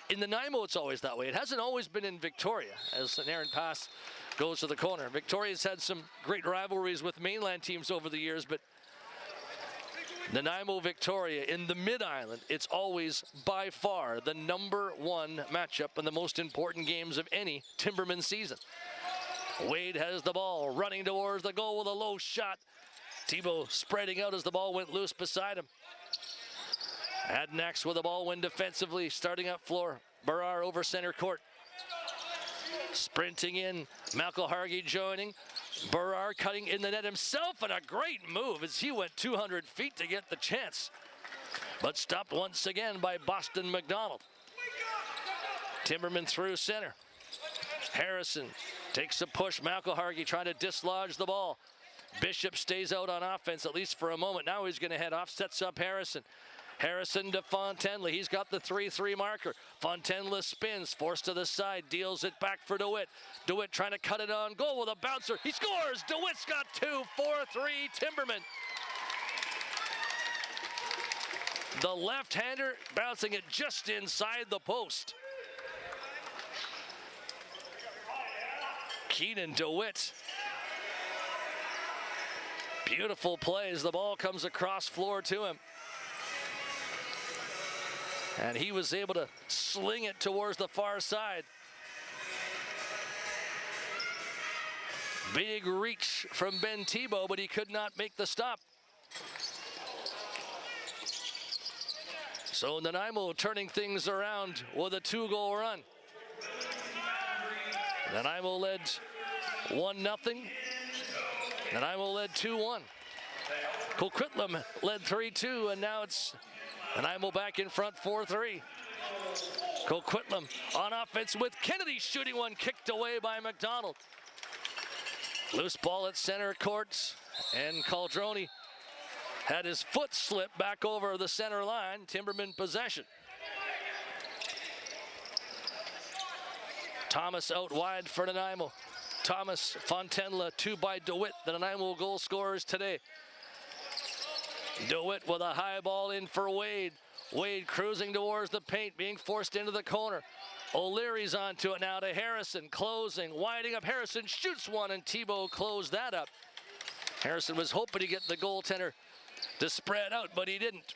In Nanaimo, it's always that way. It hasn't always been in Victoria, as an errant pass goes to the corner. Victoria's had some great rivalries with mainland teams over the years, but Nanaimo Victoria in the Mid-Island, it's always by far the #1 matchup in the most important games of any Timberman season. Wade has the ball, running towards the goal with a low shot. Thibault spreading out as the ball went loose beside him. Adnax with the ball win defensively, starting up floor. Barrar over center court. Sprinting in, Malcolm Hargy joining. Barrar cutting in the net himself, and a great move as he went 200 feet to get the chance. But stopped once again by Boston McDonald. Timberman through center. Harrison takes a push. Malcolm Hargy trying to dislodge the ball. Bishop stays out on offense, at least for a moment. Now he's going to head off, sets up Harrison. Harrison to Fontainela. He's got the 3-3 marker. Fontainela spins, forced to the side, deals it back for DeWitt. DeWitt trying to cut it on goal with a bouncer. He scores! DeWitt's got 2, 4-3 Timberman. The left-hander bouncing it just inside the post. Keenan DeWitt. Beautiful play as the ball comes across floor to him. And he was able to sling it towards the far side. Big reach from Ben Thibault, but he could not make the stop. So Nanaimo turning things around with a 2-goal run. Nanaimo led 1-0. Nanaimo led 2-1. Coquitlam led 3-2, and now it's Nanaimo back in front 4-3. Coquitlam on offense with Kennedy shooting one, kicked away by McDonald. Loose ball at center court, and Caldroni had his foot slip back over the center line. Timberman possession. Thomas out wide for Nanaimo. Thomas, Fontainela, 2 by DeWitt, the Nanaimo goal scorers today. DeWitt with a high ball in for Wade. Wade cruising towards the paint, being forced into the corner. O'Leary's onto it now to Harrison, closing, winding up. Harrison shoots one, and Thibault closed that up. Harrison was hoping to get the goaltender to spread out, but he didn't.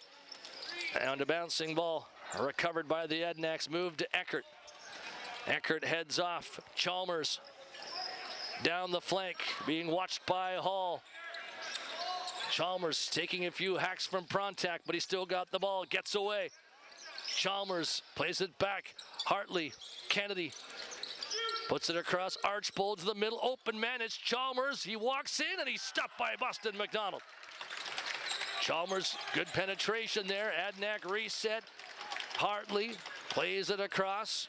And a bouncing ball recovered by the Adnax, move to Eckert. Eckert heads off. Chalmers down the flank, being watched by Hall. Chalmers taking a few hacks from Prontak, but he still got the ball, gets away. Chalmers plays it back. Hartley, Kennedy puts it across. Archbold to the middle, open man, it's Chalmers. He walks in and he's stopped by Boston McDonald. Chalmers, good penetration there. Adnack reset. Hartley plays it across.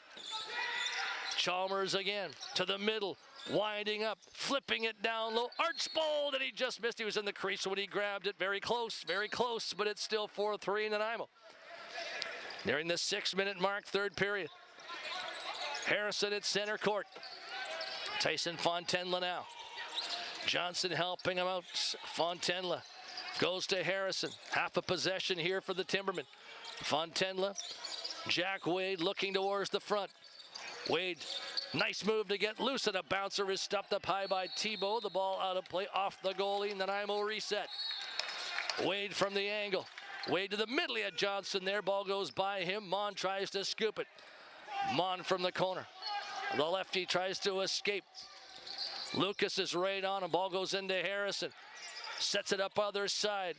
Chalmers again to the middle, winding up, flipping it down low. Archbold, and he just missed. He was in the crease when he grabbed it. Very close, but it's still 4-3 Nanaimo. Nearing the 6-minute mark, third period. Harrison at center court. Tyson Fontainela now. Johnson helping him out. Fontainela goes to Harrison. Half a possession here for the Timbermen. Fontainela, Jack Wade looking towards the front. Wade, nice move to get loose, and a bouncer is stopped up high by Thibault. The ball out of play, off the goalie. Nanaimo reset. Wade from the angle. Wade to the middle. He had Johnson there. Ball goes by him. Mon tries to scoop it. Mon from the corner. The lefty tries to escape. Lucas is right on him. Ball goes into Harrison. Sets it up other side.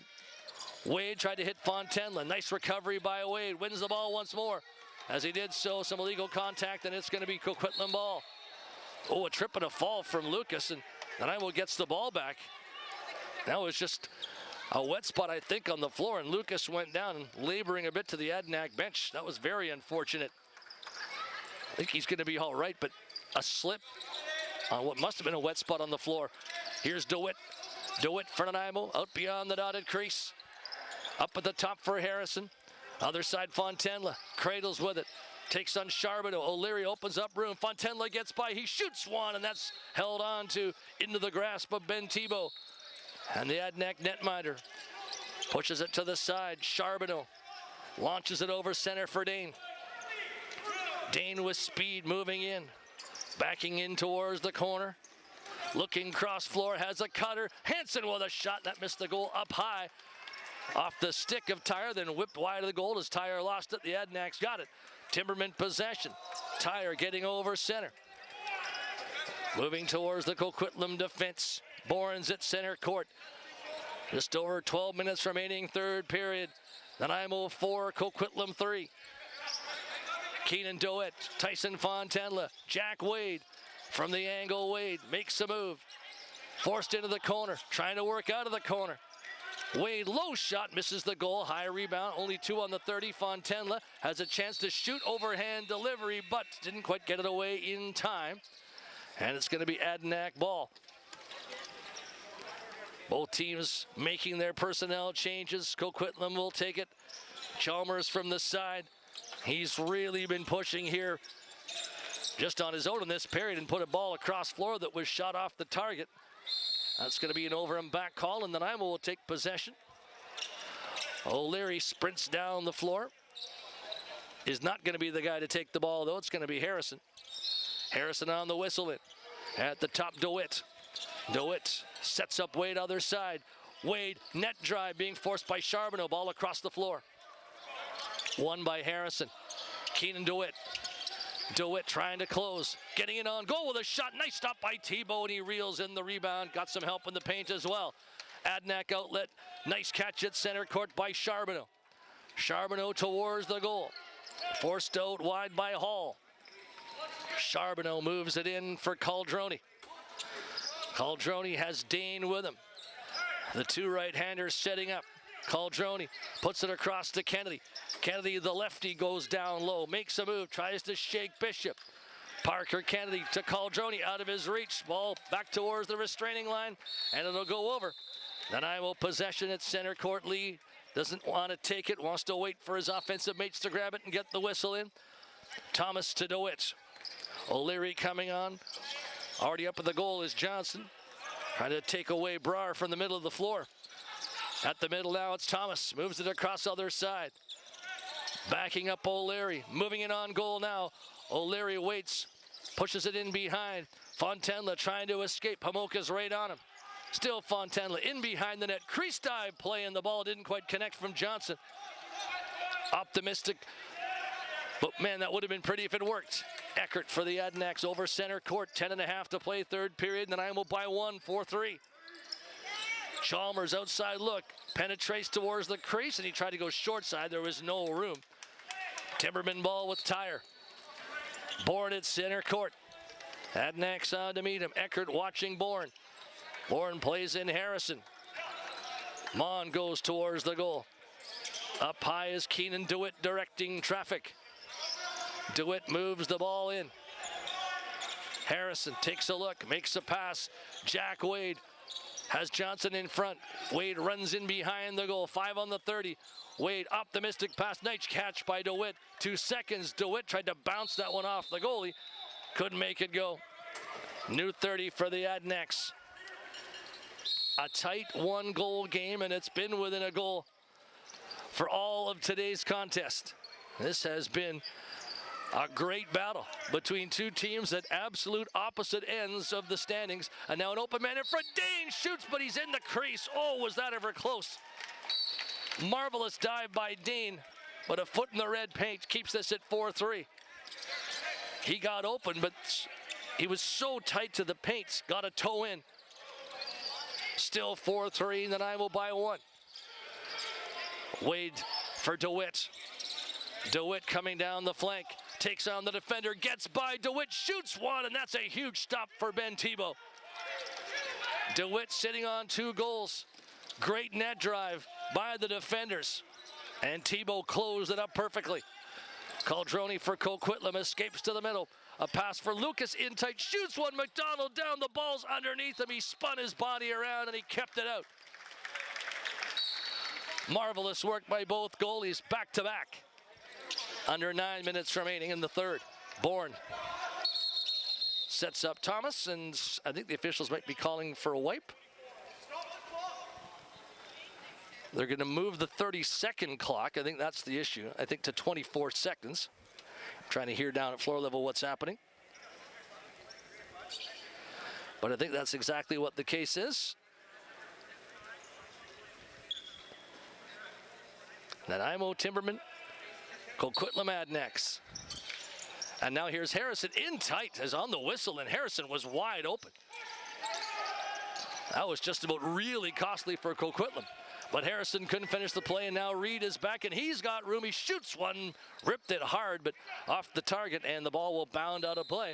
Wade tried to hit Fontainela. Nice recovery by Wade. Wins the ball once more. As he did so, some illegal contact, and it's going to be Coquitlam ball. Oh, a trip and a fall from Lucas, and Nanaimo gets the ball back. That was just a wet spot, I think, on the floor, and Lucas went down, laboring a bit to the Adanac bench. That was very unfortunate. I think he's going to be all right, but a slip on what must have been a wet spot on the floor. Here's DeWitt. DeWitt for Nanaimo, out beyond the dotted crease. Up at the top for Harrison. Other side, Fontainela cradles with it. Takes on Charbonneau. O'Leary opens up room. Fontainela gets by. He shoots one, and that's held on to into the grasp of Ben Thibault. And the Adanac netminder pushes it to the side. Charbonneau launches it over center for Dane. Dane with speed moving in. Backing in towards the corner. Looking cross floor, has a cutter. Hansen with a shot that missed the goal up high. Off the stick of Tyre, then whipped wide of the goal as Tyre lost it. The Adanacs got it. Timbermen possession. Tyre getting over center. Moving towards the Coquitlam defense. Bourne's at center court. Just over 12 minutes remaining, third period. Nanaimo 4, Coquitlam 3. Keenan DeWitt, Tyson Fontainela, Jack Wade from the angle. Wade makes a move. Forced into the corner, trying to work out of the corner. Wade, low shot, misses the goal. High rebound, only 2 on the 30. Fontainela has a chance to shoot overhand delivery, but didn't quite get it away in time. And it's going to be Adanac ball. Both teams making their personnel changes. Coquitlam will take it. Chalmers from the side. He's really been pushing here just on his own in this period and put a ball across floor that was shot off the target. That's going to be an over and back call, and Nanaimo will take possession. O'Leary sprints down the floor. Is not going to be the guy to take the ball, though. It's going to be Harrison. Harrison on the whistle in. At the top, DeWitt. DeWitt sets up Wade other side. Wade, net drive being forced by Charbonneau. Ball across the floor. Won by Harrison. Keenan DeWitt. DeWitt trying to close, getting it on goal with a shot. Nice stop by Thibault, and he reels in the rebound. Got some help in the paint as well. Adanac outlet, nice catch at center court by Charbonneau. Charbonneau towards the goal. Forced out wide by Hall. Charbonneau moves it in for Caldroni. Caldroni has Dane with him. The two right-handers setting up. Caldroni puts it across to Kennedy. Kennedy, the lefty, goes down low, makes a move, tries to shake Bishop. Parker Kennedy to Caldroni, out of his reach. Ball back towards the restraining line, and it'll go over. Nanaimo possession at center court. Lee doesn't want to take it, wants to wait for his offensive mates to grab it and get the whistle in. Thomas to DeWitt. O'Leary coming on. Already up at the goal is Johnson. Trying to take away Brar from the middle of the floor. At the middle now, it's Thomas. Moves it across the other side. Backing up O'Leary. Moving it on goal now. O'Leary waits. Pushes it in behind. Fontainela trying to escape. Pamoka's right on him. Still Fontainela in behind the net. Crease dive play, and the ball didn't quite connect from Johnson. Optimistic. But man, that would have been pretty if it worked. Eckert for the Adanacs over center court. 10.5 to play, third period. Nanaimo by 1, 4-3. Chalmers outside look, penetrates towards the crease, and he tried to go short side. There was no room. Timberman ball with Tyre. Bourne at center court. Adanacs on to meet him. Eckert watching Bourne. Bourne plays in Harrison. Mon goes towards the goal. Up high is Keenan DeWitt directing traffic. DeWitt moves the ball in. Harrison takes a look, makes a pass. Jack Wade has Johnson in front. Wade runs in behind the goal. 5 on the 30. Wade, optimistic pass. Nice catch by DeWitt. 2 seconds. DeWitt tried to bounce that one off the goalie. Couldn't make it go. New 30 for the Adanacs. A tight 1-goal game, and it's been within a goal for all of today's contest. This has been a great battle between two teams at absolute opposite ends of the standings. And now an open man in front. Dane shoots, but he's in the crease. Oh, was that ever close? Marvelous dive by Dane, but a foot in the red paint keeps this at 4-3. He got open, but he was so tight to the paint. Got a toe in. Still 4-3, Nanaimo by 1. Wade for DeWitt. DeWitt coming down the flank. Takes on the defender, gets by DeWitt, shoots one, and that's a huge stop for Ben Thibault. DeWitt sitting on 2 goals. Great net drive by the defenders. And Thibault closed it up perfectly. Caldroni for Coquitlam escapes to the middle. A pass for Lucas in tight, shoots one. McDonald down, the ball's underneath him. He spun his body around and he kept it out. Marvelous work by both goalies, back to back. Under 9 minutes remaining in the third. Bourne sets up Thomas, and I think the officials might be calling for a wipe. They're going to move the 30-second clock. I think that's the issue. I think to 24 seconds. I'm trying to hear down at floor level what's happening. But I think that's exactly what the case is. Nanaimo, Timbermen, Coquitlam Adnex. And now here's Harrison in tight, as on the whistle, and Harrison was wide open. That was just about really costly for Coquitlam. But Harrison couldn't finish the play, and now Reed is back, and he's got room. He shoots one, ripped it hard, but off the target, and the ball will bound out of play.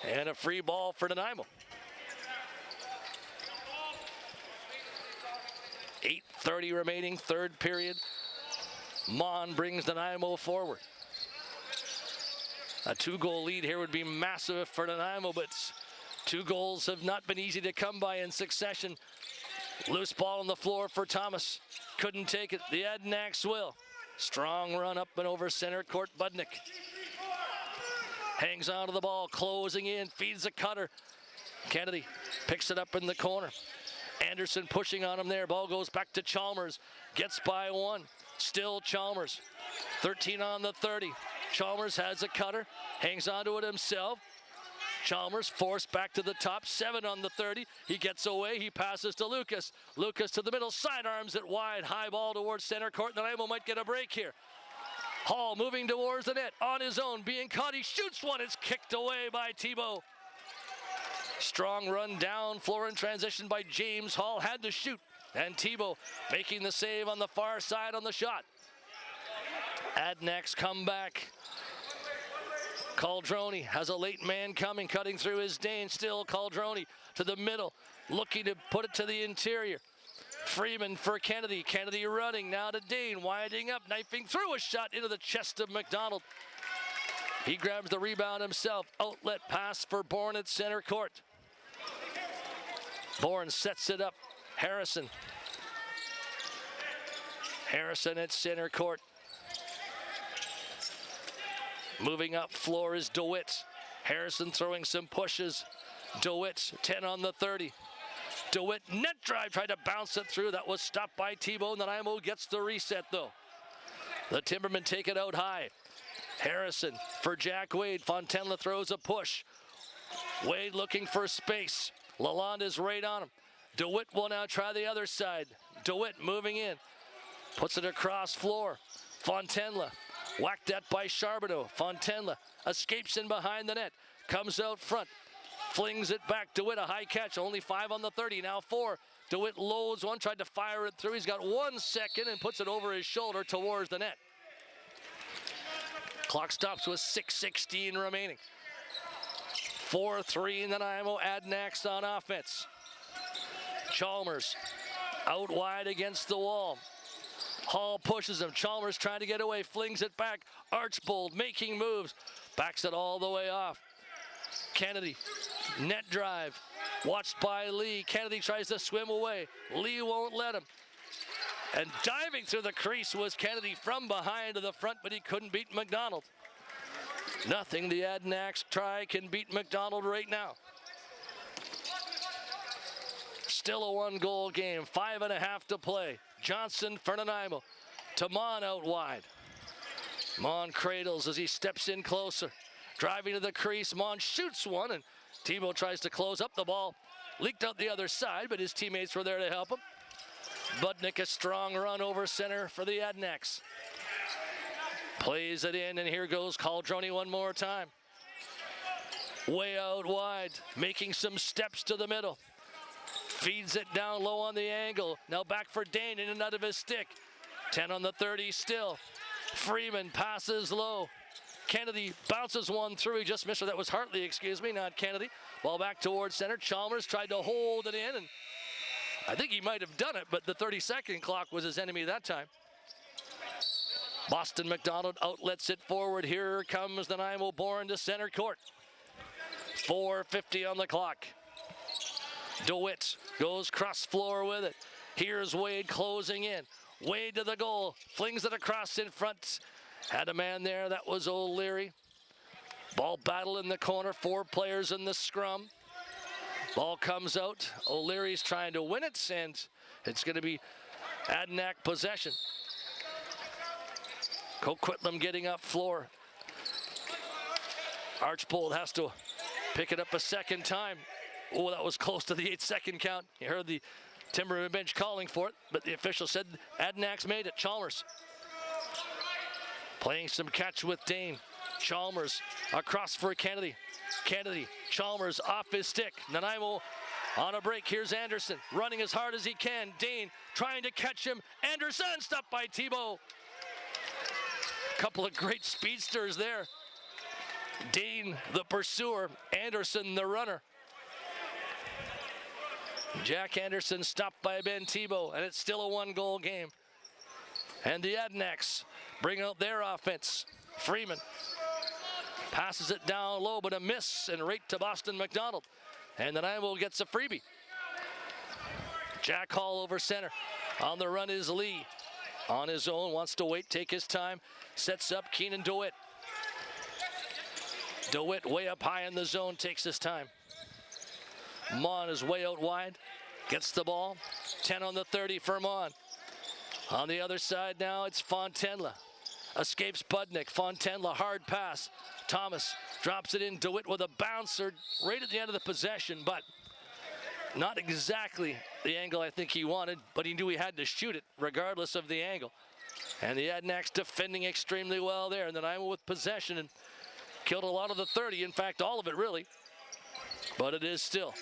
And a free ball for Nanaimo. 8:30 remaining, third period. Mon brings Nanaimo forward. A 2-goal lead here would be massive for Nanaimo, but 2 goals have not been easy to come by in succession. Loose ball on the floor for Thomas. Couldn't take it. The Adnax will. Strong run up and over center court. Budnick hangs onto the ball, closing in, feeds a cutter. Kennedy picks it up in the corner. Anderson pushing on him there. Ball goes back to Chalmers. Gets by one. Still Chalmers. 13 on the 30. Chalmers has a cutter. Hangs onto it himself. Chalmers forced back to the top, 7 on the 30. He gets away, he passes to Lucas. Lucas to the middle, sidearms it wide, high ball towards center court. Nanaimo might get a break here. Hall moving towards the net, on his own, being caught. He shoots one, it's kicked away by Thibault. Strong run down, floor in transition by James. Hall had to shoot, and Thibault making the save on the far side on the shot. Adnex come back. Caldroni has a late man coming, cutting through his Dane. Still Caldroni to the middle, looking to put it to the interior. Freeman for Kennedy. Kennedy running now to Dane, winding up, knifing through a shot into the chest of McDonald. He grabs the rebound himself. Outlet pass for Bourne at center court. Bourne sets it up. Harrison. Harrison at center court. Moving up floor is DeWitt. Harrison throwing some pushes. DeWitt, 10 on the 30. DeWitt, net drive, tried to bounce it through. That was stopped by Thibault. Nanaimo gets the reset, though. The Timbermen take it out high. Harrison for Jack Wade. Fontenla throws a push. Wade looking for space. Lalonde is right on him. DeWitt will now try the other side. DeWitt moving in. Puts it across floor. Fontenla. Whacked at by Charbonneau. Fontenla escapes in behind the net. Comes out front. Flings it back. DeWitt, a high catch. Only 5 on the 30. Now 4. DeWitt loads one. Tried to fire it through. He's got 1 second and puts it over his shoulder towards the net. Clock stops with 6:16 remaining. 4-3 Nanaimo Adnax on offense. Chalmers out wide against the wall. Hall pushes him. Chalmers trying to get away, flings it back. Archbold making moves, backs it all the way off. Kennedy, net drive, watched by Lee. Kennedy tries to swim away. Lee won't let him. And diving through the crease was Kennedy from behind to the front, but he couldn't beat McDonald. Nothing the Adnax try can beat McDonald right now. Still a 1-goal game, 5.5 to play. Johnson for Nanaimo. To Mon out wide. Mon cradles as he steps in closer. Driving to the crease, Mon shoots one, and Thibault tries to close up the ball. Leaked out the other side, but his teammates were there to help him. Budnick, a strong run over center for the Adnex. Plays it in, and here goes Caldroni one more time. Way out wide, making some steps to the middle. Feeds it down low on the angle. Now back for Dane, in and out of his stick. 10 on the 30 still. Freeman passes low. Kennedy bounces one through. He just missed her. That was Hartley, excuse me, not Kennedy. Ball back towards center. Chalmers tried to hold it in, and I think he might have done it, but the 30-second clock was his enemy that time. Boston McDonald outlets it forward. Here comes Nanaimo Bourne to center court. 4:50 on the clock. DeWitt goes cross floor with it. Here's Wade closing in. Wade to the goal, flings it across in front. Had a man there, that was O'Leary. Ball battle in the corner, 4 players in the scrum. Ball comes out, O'Leary's trying to win it, and it's going to be Adanac possession. Coquitlam getting up floor. Archbold has to pick it up a second time. Oh, that was close to the 8-second count. You heard the Timbermen bench calling for it, but the official said Adanac's made it. Chalmers playing some catch with Dane. Chalmers across for Kennedy. Kennedy, Chalmers off his stick. Nanaimo on a break. Here's Anderson running as hard as he can. Dane trying to catch him. Anderson stopped by Thibault. Couple of great speedsters there. Dane, the pursuer. Anderson, the runner. Jack Anderson stopped by Ben Thibault, and it's still a 1-goal game. And the Adanacs bring out their offense. Freeman passes it down low, but a miss, and right to Boston McDonald. And Nanaimo gets a freebie. Jack Hall over center. On the run is Lee. On his own, wants to wait, take his time. Sets up Keenan DeWitt. DeWitt way up high in the zone, takes his time. Mon is way out wide, gets the ball. 10 on the 30 for Mon. On the other side now, it's Fontenla. Escapes Budnick. Fontenla, hard pass. Thomas drops it in. DeWitt with a bouncer right at the end of the possession, but not exactly the angle I think he wanted, but he knew he had to shoot it regardless of the angle. And the Adanacs defending extremely well there. And then Nanaimo with possession and killed a lot of the 30. In fact, all of it really. But it is still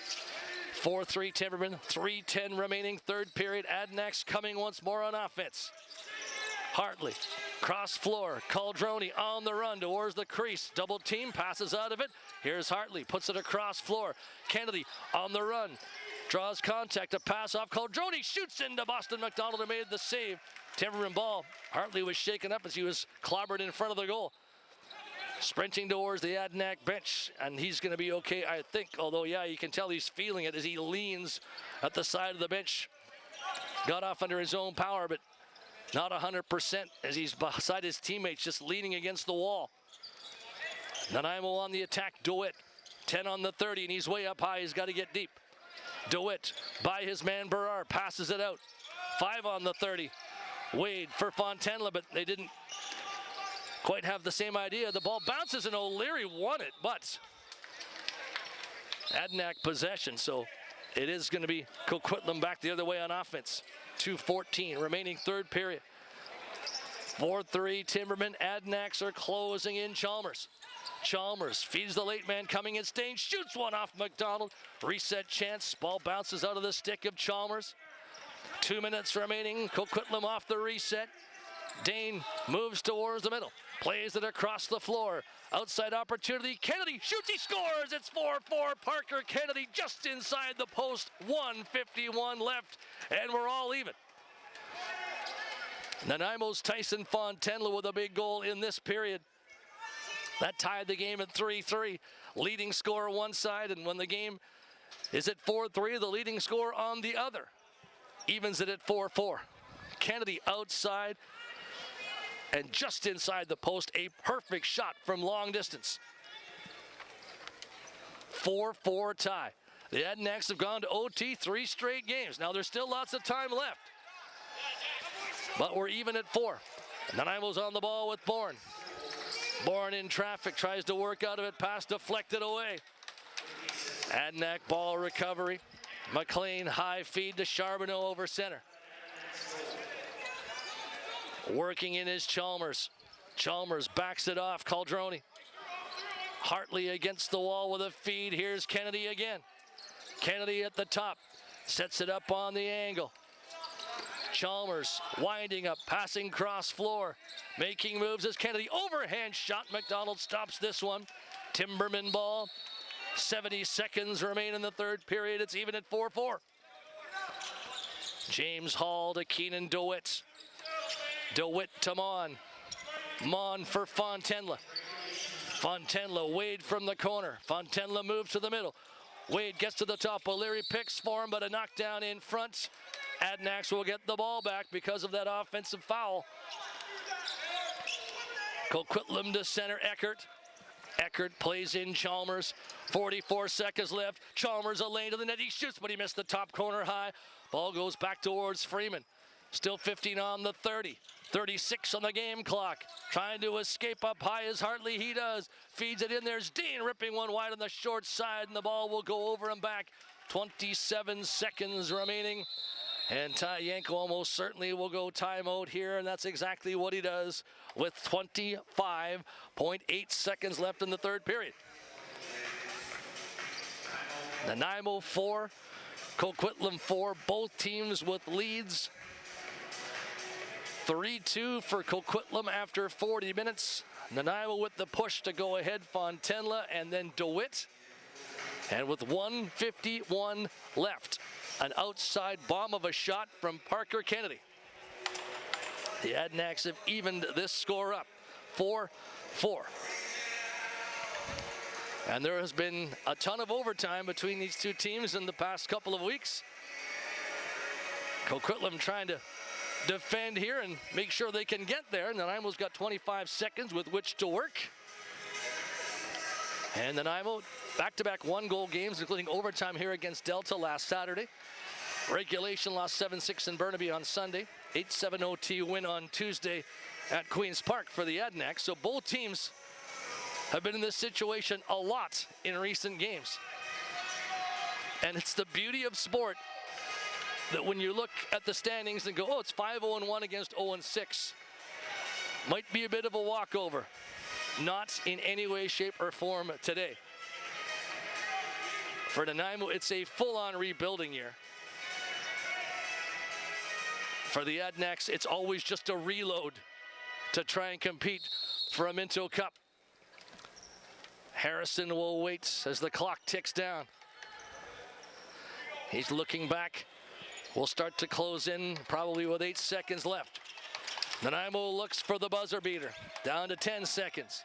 4-3 Timbermen, 3:10 remaining, third period. Adanacs coming once more on offense. Hartley, cross floor, Caldroni on the run towards the crease. Double team, passes out of it. Here's Hartley, puts it across floor. Kennedy on the run, draws contact, a pass off. Caldroni shoots into Boston McDonald and made the save. Timberman ball. Hartley was shaken up as he was clobbered in front of the goal. Sprinting towards the Adanac bench, and he's going to be okay, I think. Although, yeah, you can tell he's feeling it as he leans at the side of the bench. Got off under his own power, but not 100% as he's beside his teammates, just leaning against the wall. Nanaimo on the attack. DeWitt, 10 on the 30, and he's way up high. He's got to get deep. DeWitt by his man Berard, passes it out. 5 on the 30. Wade for Fontenla, but they didn't quite have the same idea. The ball bounces and O'Leary won it, but Adanac possession, so it is going to be Coquitlam back the other way on offense. 2:14 remaining third period. 4-3 Timbermen. Adanacs are closing in. Chalmers. Chalmers feeds the late man coming in. Stain shoots one off McDonald. Reset chance. Ball bounces out of the stick of Chalmers. 2 minutes remaining. Coquitlam off the reset. Dane moves towards the middle. Plays it across the floor. Outside opportunity. Kennedy shoots. He scores. It's 4-4. Parker Kennedy just inside the post. 1:51 left. And we're all even. Nanaimo's Tyson Fontenla with a big goal in this period. That tied the game at 3-3. Leading scorer one side, and when the game is at 4-3, the leading scorer on the other evens it at 4-4. Kennedy outside and just inside the post, a perfect shot from long distance. 4-4 tie. The Adanacs have gone to OT 3 straight games. Now there's still lots of time left, but we're even at 4. Nanaimo's on the ball with Bourne. Bourne in traffic, tries to work out of it, pass deflected away. Adanac ball recovery. McLean high feed to Charbonneau over center. Working in is Chalmers. Chalmers backs it off. Caldroni. Hartley against the wall with a feed. Here's Kennedy again. Kennedy at the top. Sets it up on the angle. Chalmers winding up, passing cross floor. Making moves as Kennedy. Overhand shot. McDonald stops this one. Timberman ball. 70 seconds remain in the third period. It's even at 4-4. James Hall to Keenan DeWitt. DeWitt to Mon. Mon for Fontenla. Fontenla, Wade from the corner. Fontenla moves to the middle. Wade gets to the top. O'Leary picks for him, but a knockdown in front. Adnax will get the ball back because of that offensive foul. Coquitlam to center, Eckert. Eckert plays in Chalmers. 44 seconds left. Chalmers a lane to the net. He shoots, but he missed the top corner high. Ball goes back towards Freeman. Still 15 on the 30. 36 on the game clock. Trying to escape up high as Hartley. He does. Feeds it in. There's Dean ripping one wide on the short side, and the ball will go over and back. 27 seconds remaining. And Ty Yanko almost certainly will go timeout here, and that's exactly what he does with 25.8 seconds left in the third period. Nanaimo 4, Coquitlam 4, both teams with leads. 3-2 for Coquitlam after 40 minutes. Nanaimo with the push to go ahead, Fontenla and then DeWitt. And with 1:51 left, an outside bomb of a shot from Parker Kennedy. The Adnax have evened this score up, 4-4. And there has been a ton of overtime between these two teams in the past couple of weeks. Coquitlam trying to defend here and make sure they can get there. Nanaimo's got 25 seconds with which to work. And Nanaimo back-to-back one-goal games, including overtime here against Delta last Saturday. Regulation lost 7-6 in Burnaby on Sunday. 8-7 OT win on Tuesday at Queen's Park for the Adnax. So both teams have been in this situation a lot in recent games. And it's the beauty of sport that when you look at the standings and go, oh, it's 5-0-1 against 0-6. Might be a bit of a walkover. Not in any way, shape, or form today. For Nanaimo, it's a full-on rebuilding year. For the Adnax, it's always just a reload to try and compete for a Minto Cup. Harrison will wait as the clock ticks down. He's looking back. We'll start to close in probably with 8 seconds left. Nanaimo looks for the buzzer beater. Down to 10 seconds.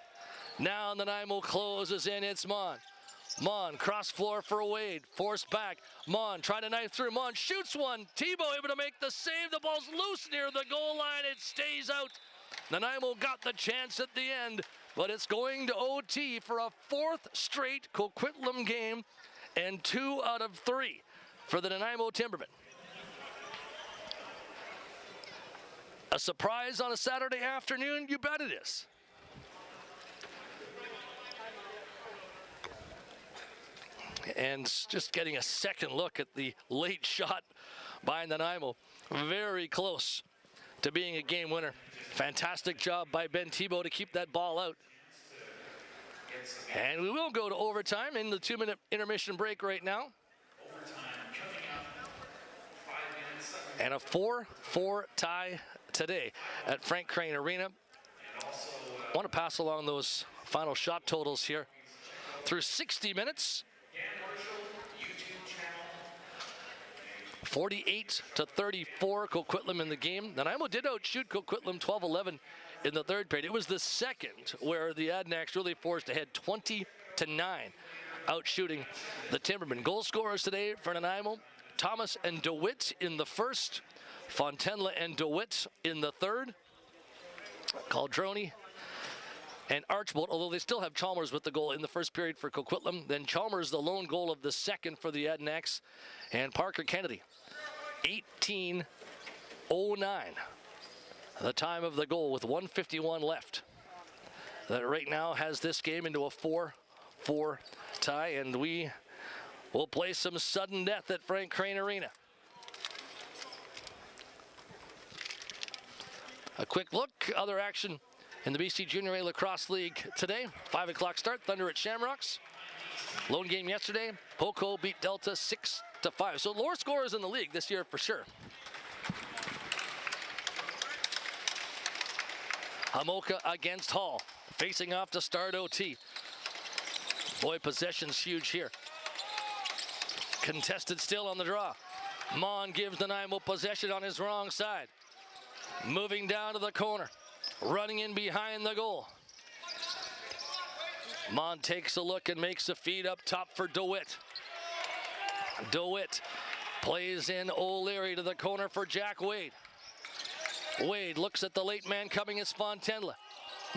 Now Nanaimo closes in. It's Mon. Mon, cross floor for Wade. Forced back. Mon trying to knife through. Mon shoots one. Tebow able to make the save. The ball's loose near the goal line. It stays out. Nanaimo got the chance at the end, but it's going to OT for a 4th straight Coquitlam game and 2 out of 3 for the Nanaimo Timbermen. A surprise on a Saturday afternoon? You bet it is. And just getting a second look at the late shot by Nanaimo. Very close to being a game winner. Fantastic job by Ben Tebow to keep that ball out. And we will go to overtime in the 2-minute intermission break right now. And a 4-4 tie today at Frank Crane Arena. I want to pass along those final shot totals here. Through 60 minutes, 48-34 Coquitlam in the game. Nanaimo did outshoot Coquitlam 12-11 in the third period. It was the second where the Adnax really forced ahead 20-9, outshooting the Timbermen. Goal scorers today for Nanaimo: Thomas and DeWitt in the first, Fontenla and DeWitt in the third, Caldroni and Archbold, although they still have Chalmers with the goal in the first period for Coquitlam. Then Chalmers, the lone goal of the second for the Adnax, and Parker Kennedy. 18:09, the time of the goal with 1:51 left. That right now has this game into a 4-4 tie, and we will play some sudden death at Frank Crane Arena. A quick look, other action in the BC Junior A Lacrosse League today. 5 o'clock start, Thunder at Shamrocks. Lone game yesterday, Poco beat Delta 6-5. So lower scorers in the league this year for sure. Hamoka against Hall, facing off to start OT. Boy, possession's huge here. Contested still on the draw. Mon gives Nanaimo possession on his wrong side. Moving down to the corner. Running in behind the goal. Mon takes a look and makes a feed up top for DeWitt. DeWitt plays in O'Leary to the corner for Jack Wade. Wade looks at the late man coming as Fontenla.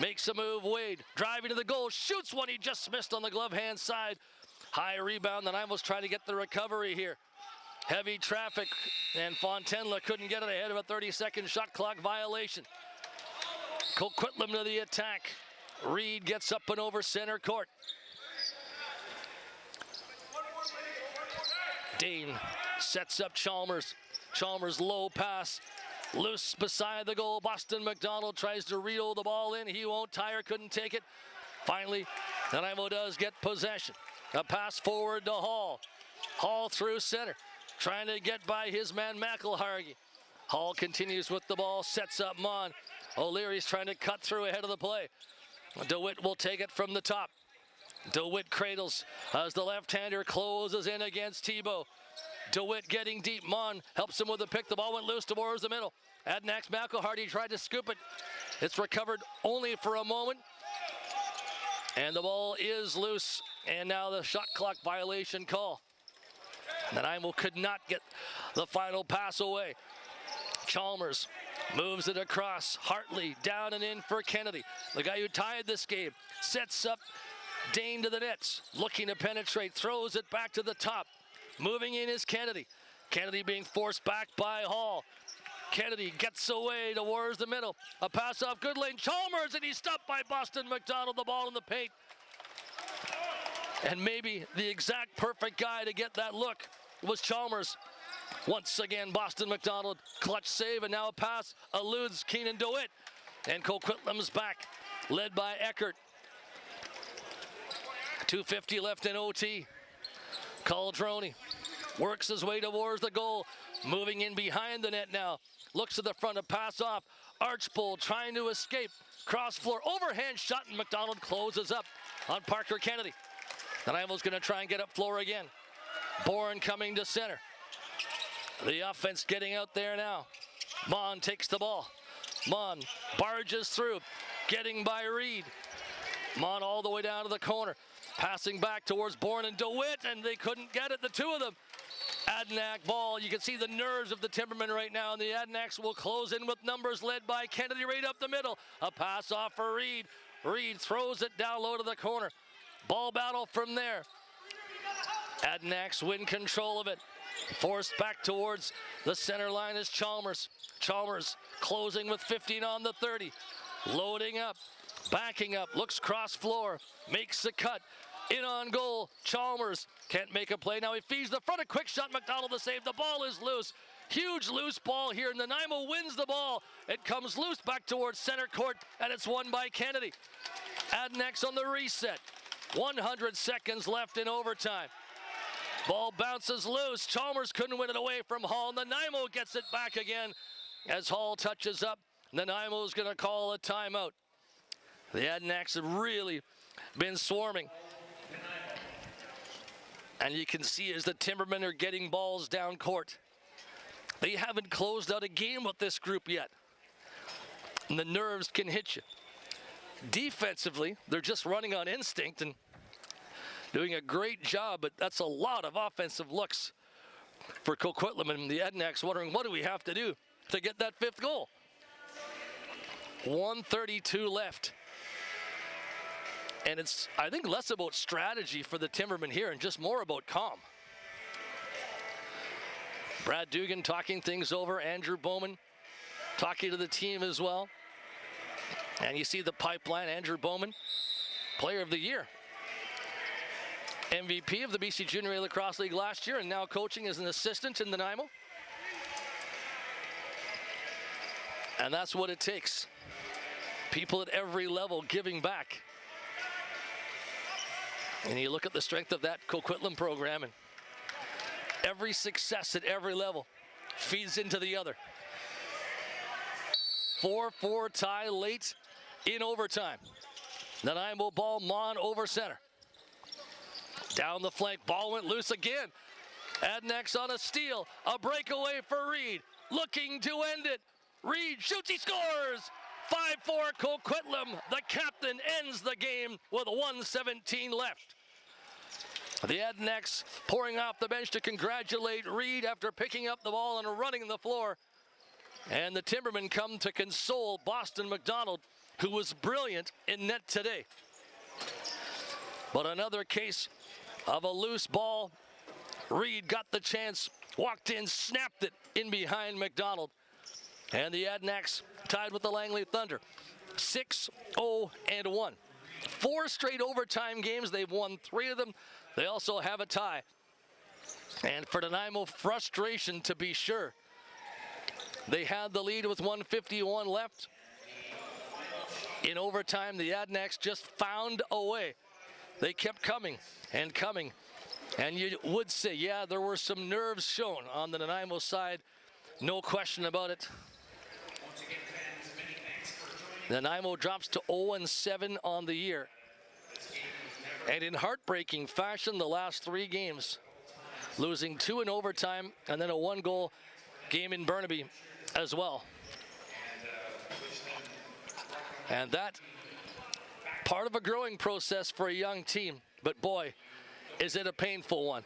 Makes a move, Wade driving to the goal, shoots one, he just missed on the glove hand side. High rebound, Nanaimo's trying to get the recovery here. Heavy traffic, and Fontenla couldn't get it ahead of a 30-second shot clock violation. Coquitlam to the attack. Reed gets up and over center court. Dane sets up Chalmers. Chalmers low pass. Loose beside the goal. Boston McDonald tries to reel the ball in. He won't tire, couldn't take it. Finally, Nanaimo does get possession. A pass forward to Hall. Hall through center. Trying to get by his man McElhargy. Hall continues with the ball, sets up Mon. O'Leary's trying to cut through ahead of the play. DeWitt will take it from the top. DeWitt cradles as the left-hander closes in against Thibault. DeWitt getting deep. Mon helps him with the pick. The ball went loose towards the middle. Adnax McElhargy tried to scoop it. It's recovered only for a moment. And the ball is loose. And now the shot clock violation call. Nanaimo could not get the final pass away. Chalmers moves it across. Hartley down and in for Kennedy. The guy who tied this game sets up Dane to the nets. Looking to penetrate. Throws it back to the top. Moving in is Kennedy. Kennedy being forced back by Hall. Kennedy gets away towards the middle. A pass off good lane. Chalmers, and he's stopped by Boston McDonald. The ball in the paint. And maybe the exact perfect guy to get that look was Chalmers. Once again, Boston McDonald, clutch save, and now a pass eludes Keenan DeWitt. And Coquitlam's back, led by Eckert. 2:50 left in OT. Caldroni works his way towards the goal, moving in behind the net now. Looks to the front, a pass off. Archbold trying to escape. Cross floor, overhand shot, and McDonald closes up on Parker Kennedy. Nanaimo's going to try and get up floor again. Bourne coming to center. The offense getting out there now. Mon takes the ball. Mon barges through, getting by Reed. Mon all the way down to the corner. Passing back towards Bourne and DeWitt, and they couldn't get it, the two of them. Adnac ball, you can see the nerves of the Timbermen right now, and the Adnacs will close in with numbers led by Kennedy right up the middle. A pass off for Reed. Reed throws it down low to the corner. Ball battle from there. Adnacs win control of it. Forced back towards the center line is Chalmers. Chalmers closing with 15 on the 30. Loading up, backing up, looks cross floor, makes the cut. In on goal, Chalmers can't make a play. Now he feeds the front, a quick shot, McDonald to save. The ball is loose. Huge loose ball here. Nanaimo wins the ball. It comes loose back towards center court, and it's won by Kennedy. Adnax on the reset. 100 seconds left in overtime. Ball bounces loose. Chalmers couldn't win it away from Hall. Nanaimo gets it back again as Hall touches up. Nanaimo's going to call a timeout. The Adnax have really been swarming. And you can see as the Timbermen are getting balls down court. They haven't closed out a game with this group yet. And the nerves can hit you. Defensively, they're just running on instinct and doing a great job, but that's a lot of offensive looks for Coquitlam, and the Adnacs wondering, what do we have to do to get that fifth goal? 1:32 left. And it's, I think, less about strategy for the Timbermen here and just more about calm. Brad Dugan talking things over. Andrew Bowman talking to the team as well. And you see the pipeline. Andrew Bowman, Player of the Year. MVP of the BC Junior A Lacrosse League last year and now coaching as an assistant in Nanaimo. And that's what it takes. People at every level giving back. And you look at the strength of that Coquitlam program, and every success at every level feeds into the other. 4-4 tie late in overtime. Nanaimo ball, Mon over center. Down the flank, ball went loose again. Adnex on a steal, a breakaway for Reed, looking to end it. Reed shoots, he scores! 5-4 Coquitlam. The captain ends the game with 1:17 left. The Adnex pouring off the bench to congratulate Reed after picking up the ball and running the floor. And the Timbermen come to console Boston McDonald, who was brilliant in net today. But another case of a loose ball. Reed got the chance, walked in, snapped it in behind McDonald. And the Adnex tied with the Langley Thunder. 6-0-1. 4 straight overtime games. They've won 3 of them. They also have a tie. And for Nanaimo, frustration to be sure. They had the lead with 1:51 left. In overtime, the Adnex just found a way. They kept coming and coming. And you would say, yeah, there were some nerves shown on the Nanaimo side. No question about it. Nanaimo drops to 0-7 on the year. And in heartbreaking fashion, the last 3 games, losing 2 in overtime and then a 1-goal game in Burnaby as well. And that part of a growing process for a young team, but boy, is it a painful one.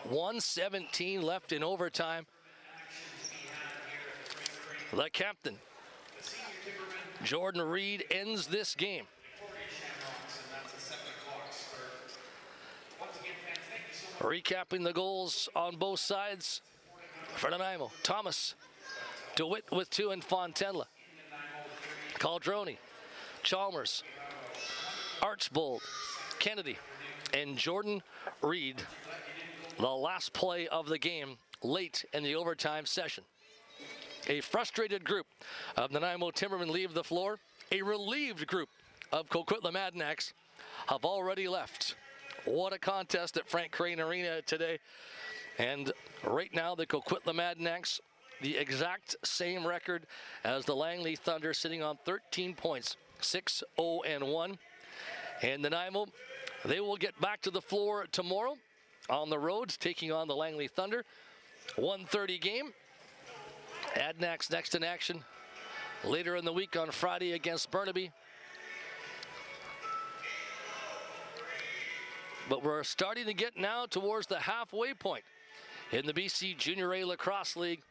1:17 left in overtime. The captain, Jordan Reed, ends this game. Recapping the goals on both sides for Nanaimo. Thomas, DeWitt with 2, and Fontenla. Caldroni, Chalmers, Archbold, Kennedy, and Jordan Reed. The last play of the game late in the overtime session. A frustrated group of Nanaimo Timbermen leave the floor. A relieved group of Coquitlam Adnex have already left. What a contest at Frank Crane Arena today. And right now, the Coquitlam Adnex, the exact same record as the Langley Thunder, sitting on 13 points, 6-0-1. And Nanaimo, they will get back to the floor tomorrow on the road, taking on the Langley Thunder. 1:30 game. Adnex next in action later in the week on Friday against Burnaby. But we're starting to get now towards the halfway point in the BC Junior A Lacrosse League.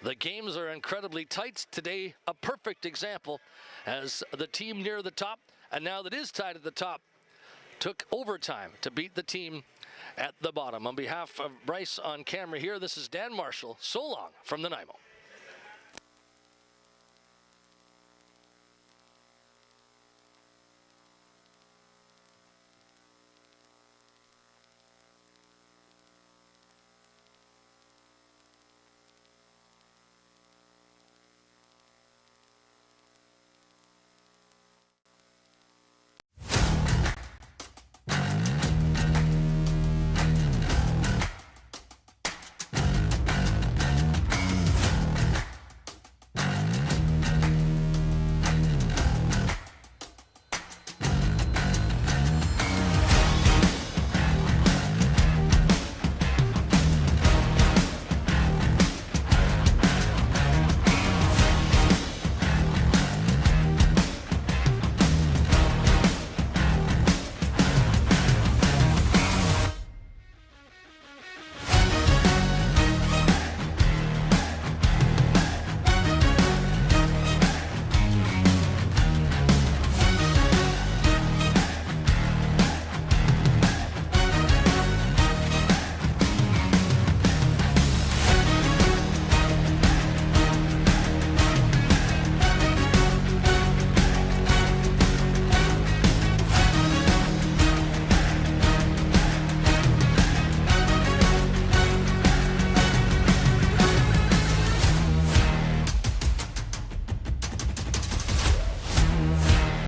The games are incredibly tight. Today, a perfect example as the team near the top, and now that is tied at the top, took overtime to beat the team at the bottom. On behalf of Bryce on camera here, this is Dan Marshall. So long from Nanaimo.